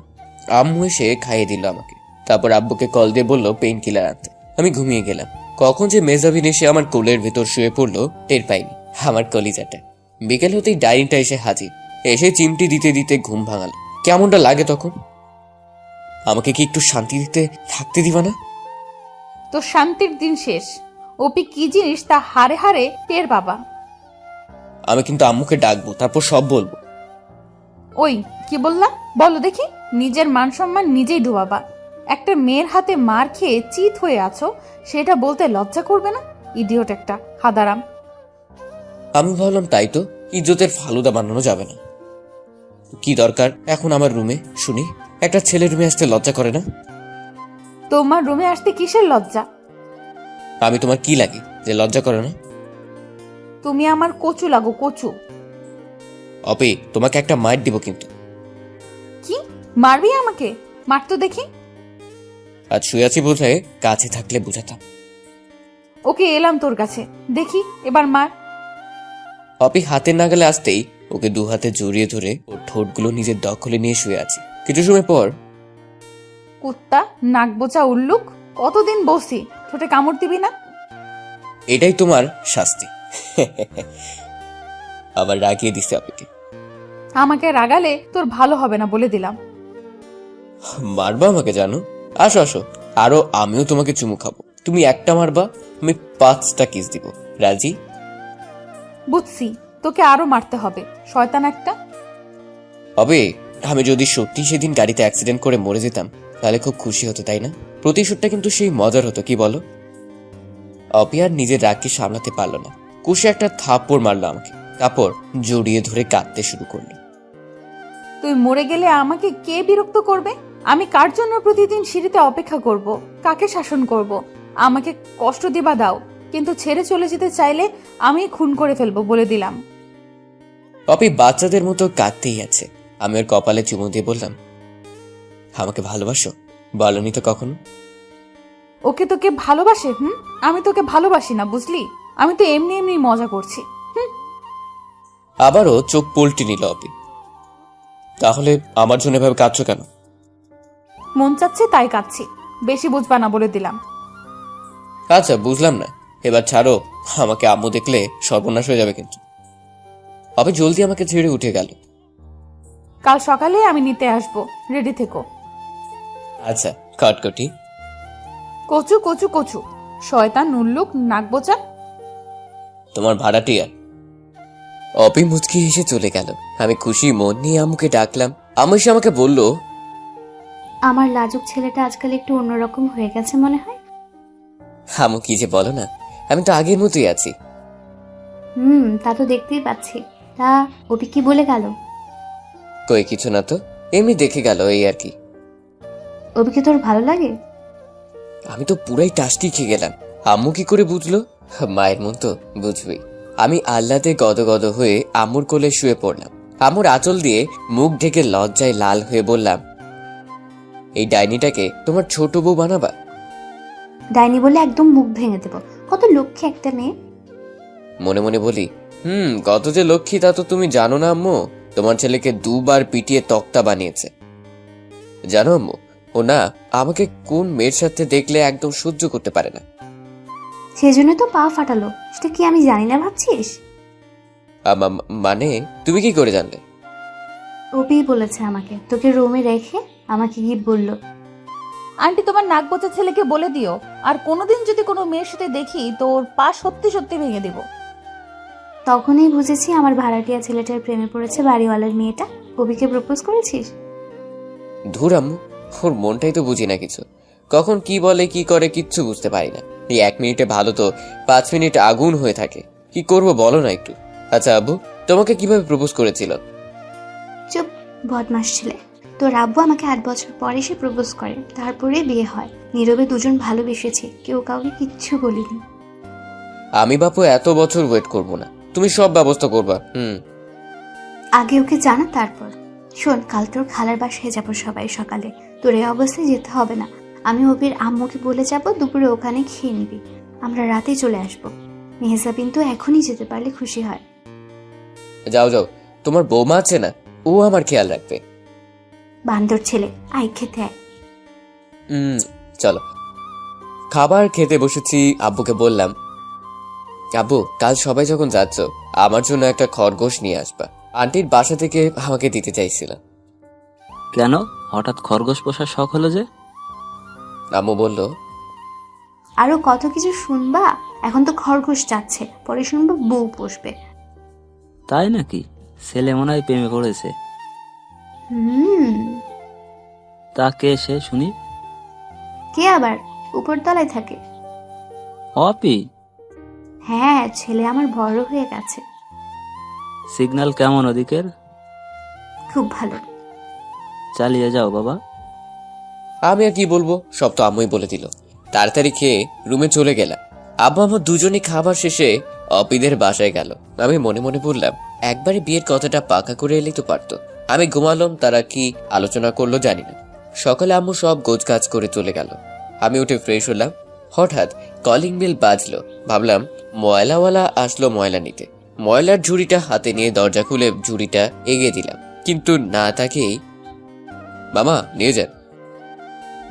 আম্মু এসে খাইয়ে দিল আমাকে। তারপর আব্বুকে কল দিয়ে বললো পেইন কিলার আনতে। আমি ঘুমিয়ে গেলাম। কখন যে মেজাবিন এসে আমার কোলের ভেতর শুয়ে পড়লো টের পাইনি। আমার কলিজাটা। বিকেল হতেই ডাইনিংটা এসে হাজির। এসে চিমটি দিতে দিতে ঘুম ভাঙাল। কেমনটা লাগে তখন? আমাকে কি একটু শান্তি দিতে থাকতে দিবা না? তো শান্তির দিন শেষ। ওপি কি জিনিস তা হারে হারে টের বাবা। আমি কিন্তু আম্মুকে ডাকবো, তারপর সব বলবো। ওই কি বললা, বলো দেখি। নিজের মান সম্মান নিজেই ডুবাবা। একটা মেয়ের হাতে মার খেয়ে চিত হয়ে আছো, সেটা বলতে লজ্জা করবে না? ইডিয়ট একটা হাদারাম। আমি ভাবলাম তাই তো, ইজ্জতের ফালুদা বানানো যাবে না। কি দরকার এখন আমার রুমে শুনি? একটা ছেলে রুমে আসতে লজ্জা করে না? তোমার রুমে আসতে কিসের লজ্জা? আমি তোমার কি লাগি যে লজ্জা করে না? তুমি আমার কচু লাগো, কচু। অপি, তোমাকে একটা মাইট দিব কিন্তু। কি মারবি আমাকে? মার তো দেখি। আজ শুয়ে আছি বোধহয়, কাছে থাকলে বুঝাতাম। ওকে এলাম তোর কাছে, দেখি এবার মার। অপি হাতের নাগালে আসতেই ওকে দু হাতে জড়িয়ে ধরে ওর ঠোঁটগুলো নিজের দখলে নিয়ে শুয়ে আছি। কিছু সময় পর, কুত্তা, নাক বোচা উল্লুক, কতদিন বসি, ঠোঁটে কামড় দিবি না? এটাই তোমার শাস্তি। আবার রাগিয়ে দিছে অপিকে। আমাকে রাগালে তোর ভালো হবে না বলে দিলাম। মারবা আমাকে জানো? আসো আসো, আরো আমিও তোমাকে চুমু খাবো। তুমি একটা মারবা, আমি 5টা কিস দিব। রাজি? বুঝছি, তোকে আরো মারতে হবে, শয়তান একটা। হবে। আমি যদি সত্যি সেদিন গাড়িতে অ্যাক্সিডেন্ট করে মরে যেতাম তাহলে খুব খুশি হতো, তাই না? প্রতিশোধটা কিন্তু সেই মজার হতো, কি বলো? অপি আর নিজের রাগকে সামলাতে পারলো না। কুশে একটা থাপ্পড় মারলো আমাকে, তারপর জড়িয়ে ধরে কাঁদতে শুরু করলো। তুই মরে গেলে আমাকে কে বিরক্ত করবে? আমি কার জন্য প্রতিদিন সিঁড়িতে অপেক্ষা করব? কাকে শাসন করব? আমাকে কষ্ট দিবা দাও, কিন্তু ছেড়ে চলে যেতে চাইলে আমি খুন করে ফেলবো বলে দিলাম। অপি বাচ্চাদের মতো কাঁদতেই আছে। আমি ওর কপালে চুমু দিয়ে বললাম, আমাকে ভালোবাসো? বলনি তো কখনো। ওকে তোকে ভালোবাসে? আমি তোকে ভালোবাসি না, বুঝলি? আমি তো এমনি এমনি মজা করছি। আবারও চোখ পল্টি নিল অপি। তাহলে আমার জন্য এভাবে কাঁদছো কেন? মন চাচ্ছে তাই কাচ্ছি, বেশি বুঝবা না বলে দিলাম। আচ্ছা বুঝলাম না, এবার ছাড়ো, আমাকে আম্মু দেখলে সর্বনাশ হয়ে যাবে কিন্তু। অপি জলদি আমাকে ছেড়ে উঠে গেল। কাল সকালে আমি নিতে আসবো, রেডি থেকো। আচ্ছা কটকটি। কচু কচু কচু, শয়তান নুল্লুক নাকবোচা। তোমার ভাড়াটিয়া। অপি মুচকি হেসে চলে গেল। আমি খুশি মন নিয়ে আম্মুকে ডাকলাম। আম্মু এসে আমাকে বলল, আমার লাজুক ছেলেটা আজকাল একটু অন্যরকম হয়ে গেছে মনে হয়। আম্মু কি যে বলো না, আমি তো আগের মতোই আছি। তা তো দেখতেই পাচ্ছি। তা ওপি কি বলে গেল? কই কিছু না তো, এমনি দেখে গেল এই আর কি। ওপিকে তোর ভালো লাগে? আমি তো পুরাই টাস্টি খেয়ে গেলাম। আম্মু কি করে বুঝলো? মায়ের মন তো বুঝবেই। আমি আহ্লাদে গদগদ হয়ে আম্মুর কোলে শুয়ে পড়লাম। আম্মুর আঁচল দিয়ে মুখ ঢেকে লজ্জায় লাল হয়ে বললাম, এই ডাইনিটাকে তোমার ছোট বউ বানাবা? ডাইনি বলে একদম মুখ ভেঙে দেব। কত লক্ষ্মী একটা মেয়ে। মনে মনে বলি, কত যে লক্ষ্মী তা তো তুমি জানো না আম্মু। তোমার ছেলেকে 2 বার পিটিয়ে তক্তা বানিয়েছে। জানো আম্মু, ও না আমাকে কোন মেয়ের সাথে দেখলে একদম সহ্য করতে পারে না। সেজন্য তো পা ফাটালো। সেটা কি আমি জানি না ভাবছিস? মানে তুমি কি করে জানলে? ওপি বলেছে আমাকে, তোকে রুমে রেখে আমাকে কি বললো। আন্টি তোমার নাকবোচা ছেলেকে বলে দিও, আর কোনোদিন যদি কোনো মেয়ের সাথে দেখি তো ওর পা সত্যি সত্যি ভেঙে দেব। তখনই বুঝেছি আমার ভাড়াটিয়া ছেলেটার প্রেমে পড়েছে বাড়িওয়ালার মেয়েটা। ওপিকে প্রপোজ করেছিস? ধুর আম্মু, ওর মনটাই তো বুঝি না কিছু। কখন কি বলে কি করে কিচ্ছু বুঝতে পারি না। এই 1 মিনিটে ভালো তো 5 মিনিট আগুন হয়ে থাকে। কি করব বলো না একটু। আচ্ছা আব্বু, তোমাকে কিভাবে প্রপোজ করেছিল? চুপ, বদমাস ছেলে। তোর আব্বু আমাকে 8 বছর পরে সে প্রপোজ করে, তারপরে বিয়ে হয়। নীরবে দুজন ভালোবেসেছে, কেউ কাউকে কিচ্ছু বলিনি। আমি বাপু এত বছর ওয়েট করব না, তুমি সব ব্যবস্থা করবা। আগে ওকে জানা তারপর। শোন, কাল তোর খালার বাসায় যাবো সবাই সকালে। তোর এই অবস্থায় যেতে হবে না। আমি ওপির আম্মুকে বলে যাব, দুপুরে ওখানে খেয়ে নিবি। আমরা রাতে চলে আসবো। মেহজাবিন তো এখনই যেতে পারলে খুশি হয়। যাও যাও, তোমার বৌমা আছে না, ও আমার খেয়াল রাখবে। বান্দর ছেলে, আই খেতে আয়। চলো। খাবার খেতে বসেছি। আব্বুকে বললাম, আব্বু কাল সবাই যখন যাচ্ছ আমার জন্য একটা খরগোশ নিয়ে আসবা। আন্টির বাসা থেকে আমাকে দিতে চাইছিল। কেন হঠাৎ খরগোশ পোষার শখ হলো যে? আম্মু বলল, আরো কত কিছু শুনবা। এখন তো খরগোশ যাচ্ছে, পরে শুনবো বউ পোষবে। তাই নাকি? ছেলে মনে হয় প্রেমে পড়েছে। তা কে সে শুনি? কে আবার? উপরতলায় থাকে। অপি? হ্যাঁ, ছেলে আমার বড় হয়ে গেছে। সিগন্যাল কেমন ওদিকের? খুব ভালো। চালিয়ে যাও বাবা। আমি আর কি বলবো, সব তো আম্মুই বলে দিল। তাড়াতাড়ি খেয়ে রুমে চলে গেলাম। আব্বু আম্মু দুজনেই খাবার শেষে অপিদের বাসায় গেল। আমি মনে মনে বললাম, একবারে বিয়ের কথাটা পাকা করে এলেই তো পারতো। আমি ঘুমালাম, তারা কি আলোচনা করলো জানি না। সকালে আম্মু সব গোছগাছ করে চলে গেল। আমি উঠে ফ্রেশ হলাম। হঠাৎ কলিং বেল বাজলো। ভাবলাম ময়লাওয়ালা আসলো ময়লা নিতে। ময়লার ঝুড়িটা হাতে নিয়ে দরজা খুলে ঝুড়িটা এগিয়ে দিলাম, কিন্তু না তাকেই, মামা নিয়ে যান।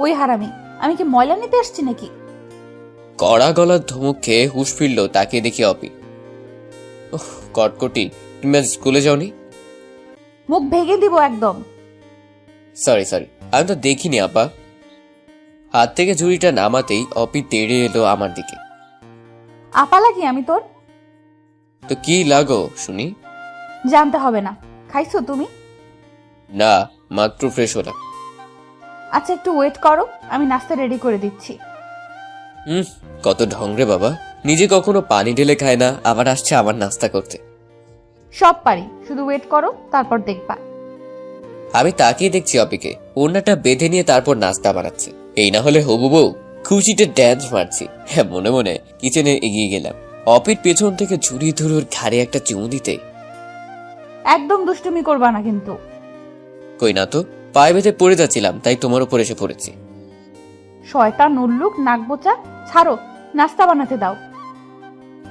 ওই হারামি, আমি কি ময়লা নিতে আসছি নাকি? কড়া গলার ধমক খেয়ে হুঁশ ফিরল। তাকে দেখি অপি। কটকটি, তুমি আজ স্কুলে যাওনি? মুখ ভেঙে দিব একদম। সরি, আমি তো দেখিনি আপা। হাত থেকে ঝুড়িটা নামাতেই অপি তেড়ে এলো আমার দিকে। আপা লাগি আমি তোর? তো কি লাগো শুনি? জানতে হবে না। খাইছো তুমি? না, মাত্র ফ্রেশ হলাম। আচ্ছা একটু ওয়েট করো, আমি নাস্তা রেডি করে দিচ্ছি। কত ঢং রে বাবা, নিজে কখনো পানি ঢেলে খায় না, আবার আসছে আমার নাস্তা করতে। সব পারি, শুধু ওয়েট করো, তারপর দেখবা। আমি তাকিয়ে দেখছি অপিকে ওড়নাটা বেঁধে নিয়ে তারপর নাস্তা বানাচ্ছে। এই না হলে হবু বউ, খুশিতে ড্যান্স মারছি। হ্যাঁ, মনে মনে কিচেনে এগিয়ে গেলাম। অপির পেছন থেকে ঝুড়ি ধরুর ঘাড়ে একটা চুমু দিতে। একদম দুষ্টুমি করবা না কিন্তু। কই না তো, পায়ে বেঁধে পড়ে যাচ্ছিলাম, তাই তোমার উপর এসে পড়েছি। শয়তান উল্লুক নাকবোচা, ছাড়ো, নাস্তা বানাতে দাও।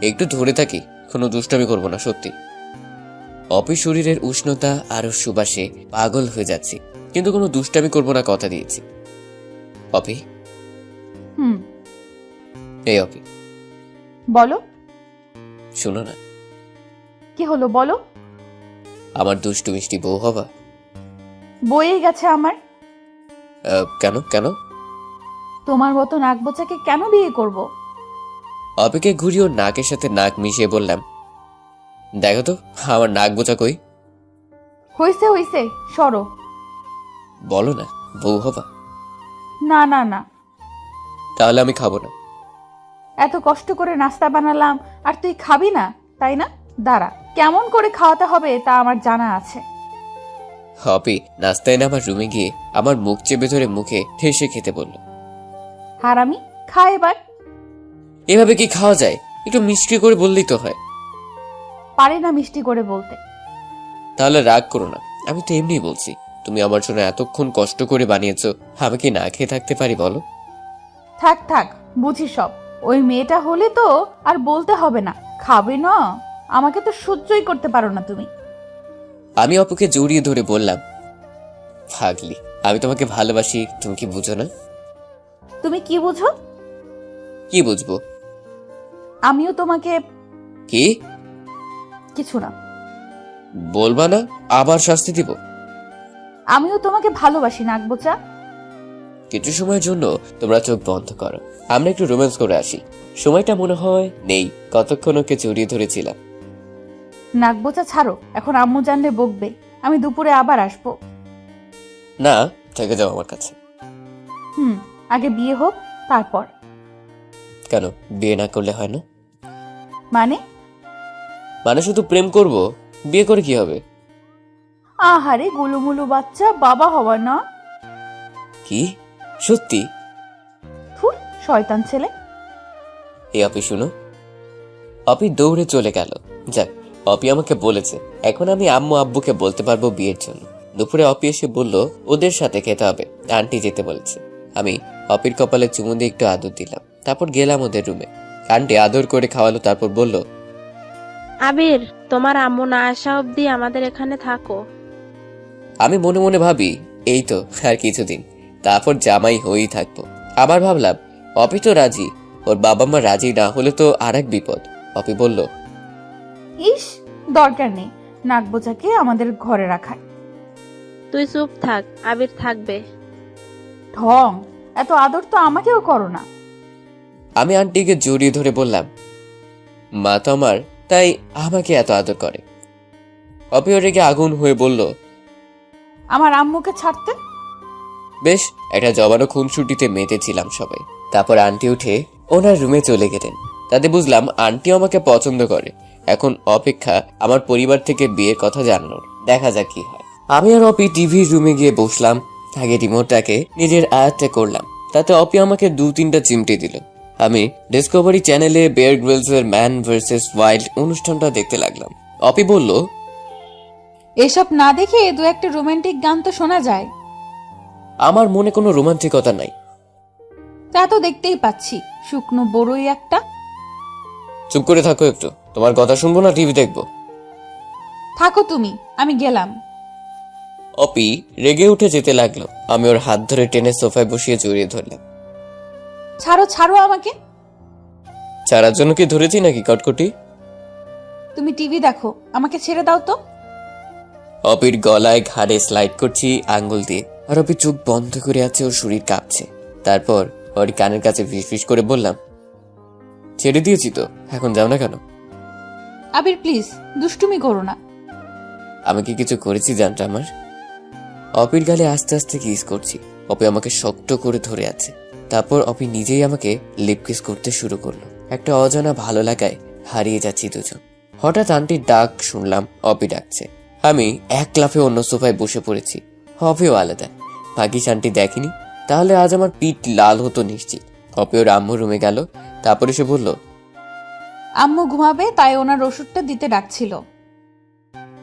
একটু ধরে থাকি, কোনো দুষ্টামি করবো না সত্যি। অপি শরীরের উষ্ণতা আর সুবাসে পাগল হয়ে যাচ্ছি, কিন্তু কোনো দুষ্টামি করবো না, কথা দিয়েছি। অপি, হুম, এই অপি, বলো। শোনো না, কি হলো বলো। আমার দুষ্টু মিষ্টি বউ হবা? বয়ে গেছে আমার। কেন কেন? তোমার মতো নাকবোচাকে কেন বিয়ে করব? অপিকে ঘুরিয়ে ওর নাকের সাথে নাক মিশিয়ে বললাম, দেখো তো আমার নাক বোচা কই। হইছে হইছে, সরো। বলো না, বউ হবা? না না না, তাহলে আমি খাবো না। এত কষ্ট করে নাস্তা বানালাম আর তুই খাবি না, তাই না? দাঁড়া, কেমন করে খাওয়াতে হবে তা আমার জানা আছে। অপি নাস্তায় না আমার রুমে গিয়ে আমার মুখ চেপে ধরে মুখে ঠেসে খেতে বলল। হারামি, খা এবার। এভাবে কি খাওয়া যায়? একটু মিষ্টি করে বললেই তো হয়। পারে না মিষ্টি করে বলতে। তাহলে রাগ করো না, আমি তো এমনিই বলছি। তুমি আমার জন্য এতক্ষণ কষ্ট করে বানিয়েছো, আমি কি না খেয়ে থাকতে পারি বলো? থাক থাক, বুঝি সব। ওই মেয়েটা হলে তো আর বলতে হবে না, খাবে না। আমাকে তো সহ্যই করতে পারো না তুমি। আমি অপুকে জড়িয়ে ধরে বললাম, পাগলি, আমি তোমাকে ভালোবাসি, তুমি কি বুঝো না? তুমি কি বুঝো? কি বুঝবো? আমিও তোমাকে। কি? কিছু না। বলবা না, আবার শাস্তি দিব। আমিও তোমাকে ভালোবাসি নাকবোচা। কিছু সময়ের জন্য তোমরা চোখ বন্ধ করো, আমরা একটু রোম্যান্স করে আসি। সময়টা মনে হয় নেই, কতক্ষণ ওকে জড়িয়ে ধরেছিলাম। নাকবোচা ছাড়ো, এখন আম্মু জানলে বকবে। আমি দুপুরে আবার আসবো। না, থেকে যাও আমার কাছে। আগে বিয়ে হোক, তারপর। কেন বিয়ে না করলে হয় না? মানে শুধু প্রেম করব, বিয়ে করে কি হবে? আহারে গুলুমুলু বাচ্চা, বাবা হওয়া না। কি সত্যি? থুর, শয়তান ছেলে। এই অপি শুনো। অপি দৌড়ে চলে গেল। যাক, অপি আমাকে বলেছে, এখন আমি আম্মু আব্বুকে বলতে পারবো বিয়ের জন্য। দুপুরে অপি এসে বলল ওদের সাথে খেতে হবে, আন্টি যেতে বলেছে। আমি অপির কপালে চুমু দিয়ে একটু আদর দিলাম, তারপর গেলাম ওদের রুমে। আন্টি আদর করে খাওয়ালো, তারপর বলল, আবির, তোমার আম্মু না আসা অব্দি আমাদের এখানে থাকো। আমি মনে মনে ভাবি এই তো আর কিছুদিন, তারপর জামাই হয়েই থাকবো। আবার ভাবলাম অপি তো রাজি, ওর বাবা মা রাজি না হলে তো আর এক বিপদ। অপি বলল, ইস, দরকার নেই নাকবোচাকে আমাদের ঘরে রাখার। তুই চুপ থাক, আবির থাকবে। ঢং, এত আদর তো আমাকেও করো না। আমি আন্টিকে জড়িয়ে ধরে বললাম, মা তো আমার, তাই আমাকে এত আদর করে। অপি ওর রেগে আগুন হয়ে বলল, আমার আম্মুকে ছাড়তে। বেশ, একটা জবানো খুনসুটিতে মেতেছিলাম সবাই। তারপর আন্টি উঠে ওনার রুমে চলে গেলেন। তাতে বুঝলাম আন্টিও আমাকে পছন্দ করে। এখন অপেক্ষা আমার পরিবার থেকে বিয়ের কথা জানানোর, দেখা যাক কি হয়। আমি আর অপি টিভির রুমে গিয়ে বসলাম। আগে রিমোটটাকে নিজের আয়ত্তে করলাম, তাতে অপি আমাকে 2-3টা চিমটে দিল। আমি ডিসকভারি চ্যানেলে বেয়ার গ্রিলসের ম্যান ভার্সেস ওয়াইল্ড অনুষ্ঠানটা দেখতে লাগলাম। অপি বলল, এসব না দেখে দু একটা রোমান্টিক গান তো শোনা যায়। আমার মনে কোনো রোমান্টিকতা নাই। তা তো দেখতেই পাচ্ছি, শুকনো বড়ই একটা। চুপ করে থাকো একটু, তোমার কথা শুনবো না টিভি দেখবো। থাকো তুমি, আমি গেলাম। অপি রেগে উঠে যেতে লাগলো। আমি ওর হাত ধরে টেনে সোফায় বসিয়ে জড়িয়ে ধরলাম। ছাড়ো ছাড়ো আমাকে। ছাড়ার জন্য কি ধরেছি নাকি কটকটি? তুমি টিভি দেখো, আমাকে ছেড়ে দাও তো। অপির গলায় ঘাড়ে স্লাইড করছি আঙ্গুল দিয়ে, আর অপি চোখ বন্ধ করে আছে, ওর শরীর কাঁপছে। তারপর ওর কানের কাছে ফিসফিস করে বললাম, ছেড়ে দিয়েছি তো, এখন যাও না কেন? আবির প্লিজ, দুষ্টুমি করো না। আমি কি কিছু করেছি জানটা আমার? অপির গালে আস্তে আস্তে কিস করছি। অপি আমাকে শক্ত করে ধরে আছে। তারপর অপি নিজেই আমাকে লিপ কিস করতে শুরু করলো। একটা অজানা ভালো লাগায় হারিয়ে যাচ্ছি দুজন। হঠাৎ আন্টির ডাক শুনলাম, অপি ডাকছে। আমি এক লাফে অন্য সোফায় বসে পড়েছি। অপিও আলাদা, ভাগ্যিস আন্টি দেখেনি, তাহলে আজ আমার পিঠ লাল হতো নিশ্চিত। অপি ওর আম্মু রুমে গেল, তারপরে সে বলল, আম্মু ঘুমাবে, তাই ওনার ওষুধটা দিতে ডাকছিল।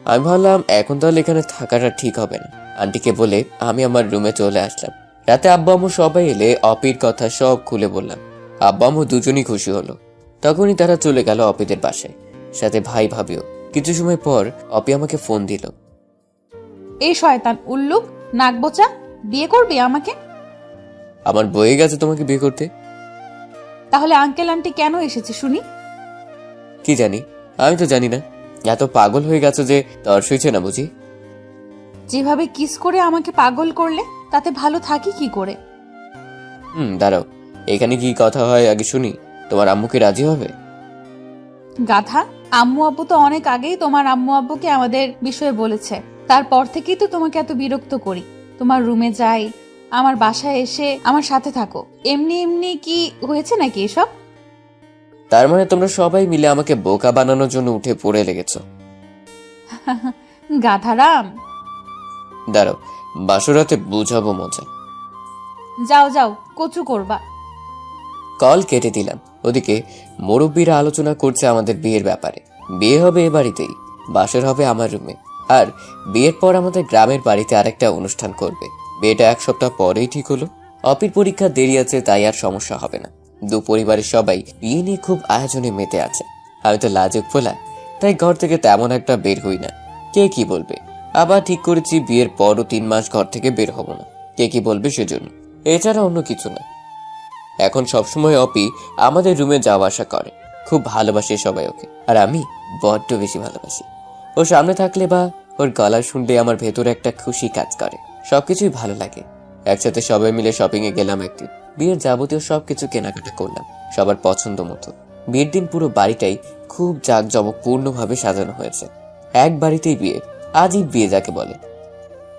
আমি ভাবলাম এখন তাহলে এখানে থাকাটা ঠিক হবে না। আন্টিকে বলে আমি আমার রুমে চলে আসলাম। রাতে আব্বা আম্মু সবাই এলে অপির কথা সব খুলে বললাম। আব্বা আম্মু দুজনই খুশি হলো। তখনই তারা চলে গেল অপিদের বাসায়, সাথে ভাই ভাবিও। কিছু সময় পর অপি আমাকে ফোন দিল। এই শয়তান উল্লুক নাকবোচা, বিয়ে করবি আমাকে? আমার বয়ে গেছে তোমাকে বিয়ে করতে। তাহলে আঙ্কেল আন্টি কেন এসেছে শুনি? কি জানি, আমি তো জানি না। এত পাগল হয়ে গেছো যে তর সইছে না বুঝি? যেভাবে কিস করে আমাকে পাগল করলে তাতে ভালো থাকি কি করে? দাঁড়াও, এখানে কি কথা হয় আগে শুনি। তোমার আম্মু কি রাজি হবে? গাধা, আম্মু আব্বু তো অনেক আগেই তোমার আম্মু আব্বুকে আমাদের বিষয়ে বলেছে। তারপর থেকেই তো তোমাকে এত বিরক্ত করি। তোমার রুমে যাই, আমার বাসায় এসে আমার সাথে থাকো। এমনি এমনি কি হয়েছে নাকি এসব? তার মানে তোমরা সবাই মিলে আমাকে বোকা বানানোর জন্য উঠে পড়ে লেগেছো। গাধারাম, দাঁড়াও, বাসরাতে বুঝাবো মজা। যাও যাও, কচু করবা। কল কেটে দিলাম। ওদিকে মুরব্বীরা আলোচনা করছে আমাদের বিয়ের ব্যাপারে। বিয়ে হবে এ বাড়িতেই, বাসর হবে আমার রুমে। আর বিয়ের পর আমাদের গ্রামের বাড়িতে আরেকটা অনুষ্ঠান করবে। বিয়েটা 1 সপ্তাহ পরেই ঠিক হলো। অপির পরীক্ষা দেরি আছে, তাই আর সমস্যা হবে না। দু পরিবারের সবাই বিয়ে নিয়ে খুব আয়োজনে মেতে আছে। আমি তো লাজুক ফোলা, তাই ঘর থেকে তেমন একটা বের হই না। কে কি বলবে? আবার ঠিক করেছি বিয়ের পরও 3 মাস ঘর থেকে বের হব না। কে কি বলবে সেজন্য, এছাড়া অন্য কিছু না। এখন সবসময় অপি আমাদের রুমে যাওয়া আসা করে। খুব ভালোবাসে সবাই ওকে, আর আমি বড্ড বেশি ভালোবাসি। ওর সামনে থাকলে বা ওর গলা শুনলে আমার ভেতরে একটা খুশি কাজ করে। সবকিছুই ভালো লাগে। একসাথে সবাই মিলে শপিং এ গেলাম একদিন। বিয়ের যাবতীয় সবকিছু কেনাকাটা করলাম সবার পছন্দ মতো। বিয়ের দিন পুরো বাড়িটাই খুব জাঁকজমকপূর্ণভাবে সাজানো হয়েছে। এক বাড়িতেই বিয়ে, আজই বিয়ে যাকে বলে।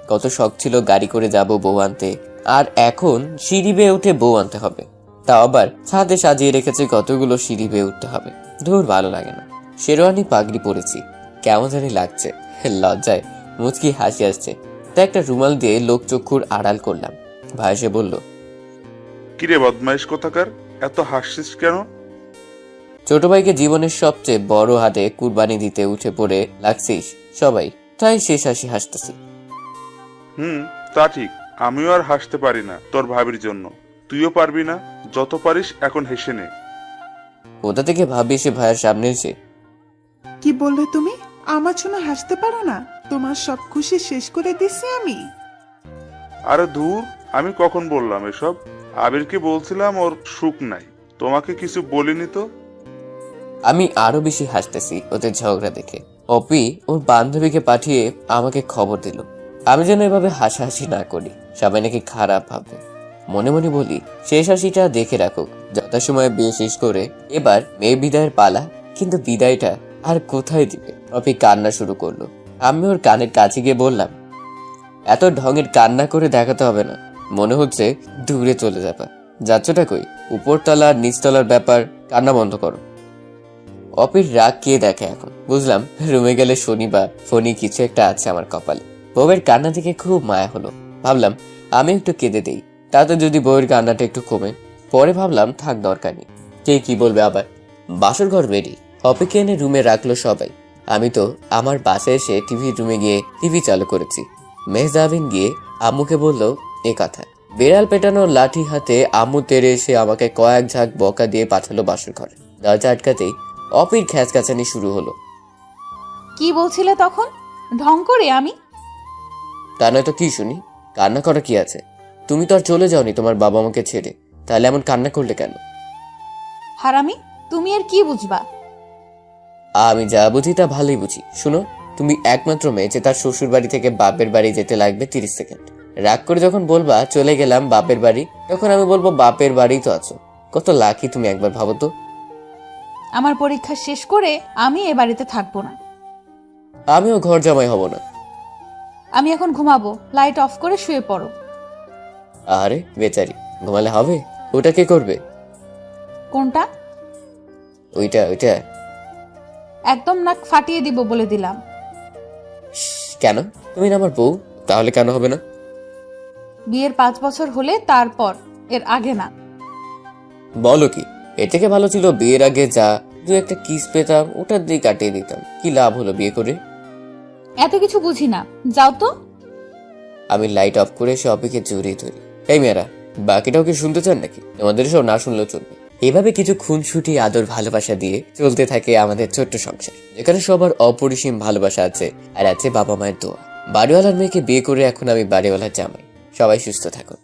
কত শখ ছিল গাড়ি করে যাব বউ আনতে, আর এখন সিঁড়ি বেয়ে উঠে বউ আনতে হবে। তাও আবার ছাদে সাজিয়ে রেখেছে কতগুলো সিঁড়ি বেয়ে উঠতে হবে। ধুর, ভালো লাগে না। শেরওয়ানি পাগড়ি পরেছি, কেমন জানি লাগছে। লজ্জায় মুচকি হাসি আসছে, তাই একটা রুমাল দিয়ে লোক চক্ষুর আড়াল করলাম। ভাই এসে বলল, কিরে বদমাইশ কোথাকার, এত হাসছিস কেন? ছোট ভাইকে জীবনের সবচেয়ে বড় হাতে কুরবানি দিতে উঠে পড়ে লাগছিস সবাই, তাই শেষ হাসি হাসতেছি। তা ঠিক, আমিও আর হাসতে পারি না তোর ভাবির জন্য। তুইও পারবি না, যত পারিস এখন হেসে নে। কোথা থেকে ভাবি এসে ভাইয়ের সামনে এসে, কি বললে তুমি? আমার জন্য হাসতে পারো না? তোমার সব খুশি শেষ করে দিচ্ছি আমি। আরে দূর, আমি কখন বললাম এসব? আবিরকে বলছিলাম ওর সুখ নাই, তোমাকে কিছু বলিনি তো। আমি আরো বেশি হাসতেছি ওদের ঝগড়া দেখে। অপি ওর বান্ধবীকে পাঠিয়ে আমাকে খবর দিল আমি যেন এভাবে হাসাহাসি না করি, সবাই নাকি খারাপ ভাববে। মনে মনে বলি, শেষ হাসিটা দেখে রাখুক। যথাসময়ে বিয়ে শেষ করে এবার মেয়ে বিদায়ের পালা, কিন্তু বিদায়টা আর কোথায় দিবে? অপি কান্না শুরু করলো। আমি ওর কানের কাছে গিয়ে বললাম, এত ঢঙের কান্না করে দেখাতে হবে না, মনে হচ্ছে দূরে চলে যাবা। যাচ্ছটা কই? উপরতলা আর নিচতলার ব্যাপার, কান্না বন্ধ করো। অপির রাগ কে দেখে এখন বুঝলাম। রুমে গেলে শনি বা ফনি কিছু একটা আছে আমার কপালে। বউয়ের কান্না থেকে খুব মায়া হলো। ভাবলাম আমি একটু কেঁদে দেই, তাতে যদি বউয়ের কান্নাটা একটু কমে। পরে ভাবলাম থাক, দরকার নেই, কে কি বলবে আবার। বাসর ঘর রেডি, অপিকে এনে রুমে রাখলো সবাই। আমি তো আমার বাসায় এসে টিভি রুমে গিয়ে টিভি চালু করেছি। মেহজাবিন গিয়ে আম্মুকে বলল এ কথা। বেড়াল পেটানো লাঠি হাতে আম্মু তেড়ে এসে আমাকে কয়েক ঝাঁক বকা দিয়ে পাঠালো বাসর ঘরে। দরজা আটকাতেই অপির খ্যাচকাচানি শুরু হলো। কি বলছিলে তখন? ঢং করে আমি? তা নয় তো কি শুনি? কান্না করা কি আছে? তুমি তো আর চলে যাওনি তোমার বাবা আমাকে ছেড়ে, তাহলে এমন কান্না করলে কেন? হারামি, তুমি আর কি বুঝবা? আমি যা বুঝি তা ভালোই বুঝি। শুনো, তুমি একমাত্র মেয়ে যে তার শ্বশুর বাড়ি থেকে বাপের বাড়ি যেতে লাগবে 30 সেকেন্ড। রাগ করে যখন বলবা চলে গেলাম বাপের বাড়ি, তখন আমি বলবো বাপের বাড়িই তো আছো। কত লাকি তুমি, একবার ভাবো তো। আমার পরীক্ষা শেষ করে আমি এ বাড়িতে থাকবো না। আমিও ঘর জামাই হব না। আমি এখন ঘুমাবো, লাইট অফ করে শুয়ে পড়ো। আরে বেচারি, ঘুমালে হবে? ওটা কে করবে? কোনটা? ওইটা ওইটা। একদম নাক ফাটিয়ে দিব বলে দিলাম। কেন? তুমি না আমার বউ, তাহলে কেন হবে না? বিয়ের 5 বছর হলে তারপর, এর আগে না। বলো কি? এর থেকে ভালো ছিল বিয়ের আগে যা দু একটা কিস পেতাম, ওটা দিয়ে কাটিয়ে দিতাম। কি লাভ হলো বিয়ে করে? এত কিছু বুঝি না, যাও তো। আমি লাইট অফ করে এসে অপিকে জড়িয়ে ধরি। এই মেয়েরা, বাকিটাও কি শুনতে চান নাকি? তোমাদের সব না শুনলেও চলবে। এভাবে কিছু খুনসুটি আদর ভালোবাসা দিয়ে চলতে থাকে আমাদের ছোট্ট সংসার, যেখানে সবার অপরিসীম ভালোবাসা আছে আর আছে বাবা মায়ের দোয়া। বাড়িওয়ালার মেয়েকে বিয়ে করে এখন আমি বাড়িওয়ালার জামাই। সবাই সুস্থ থাকুন।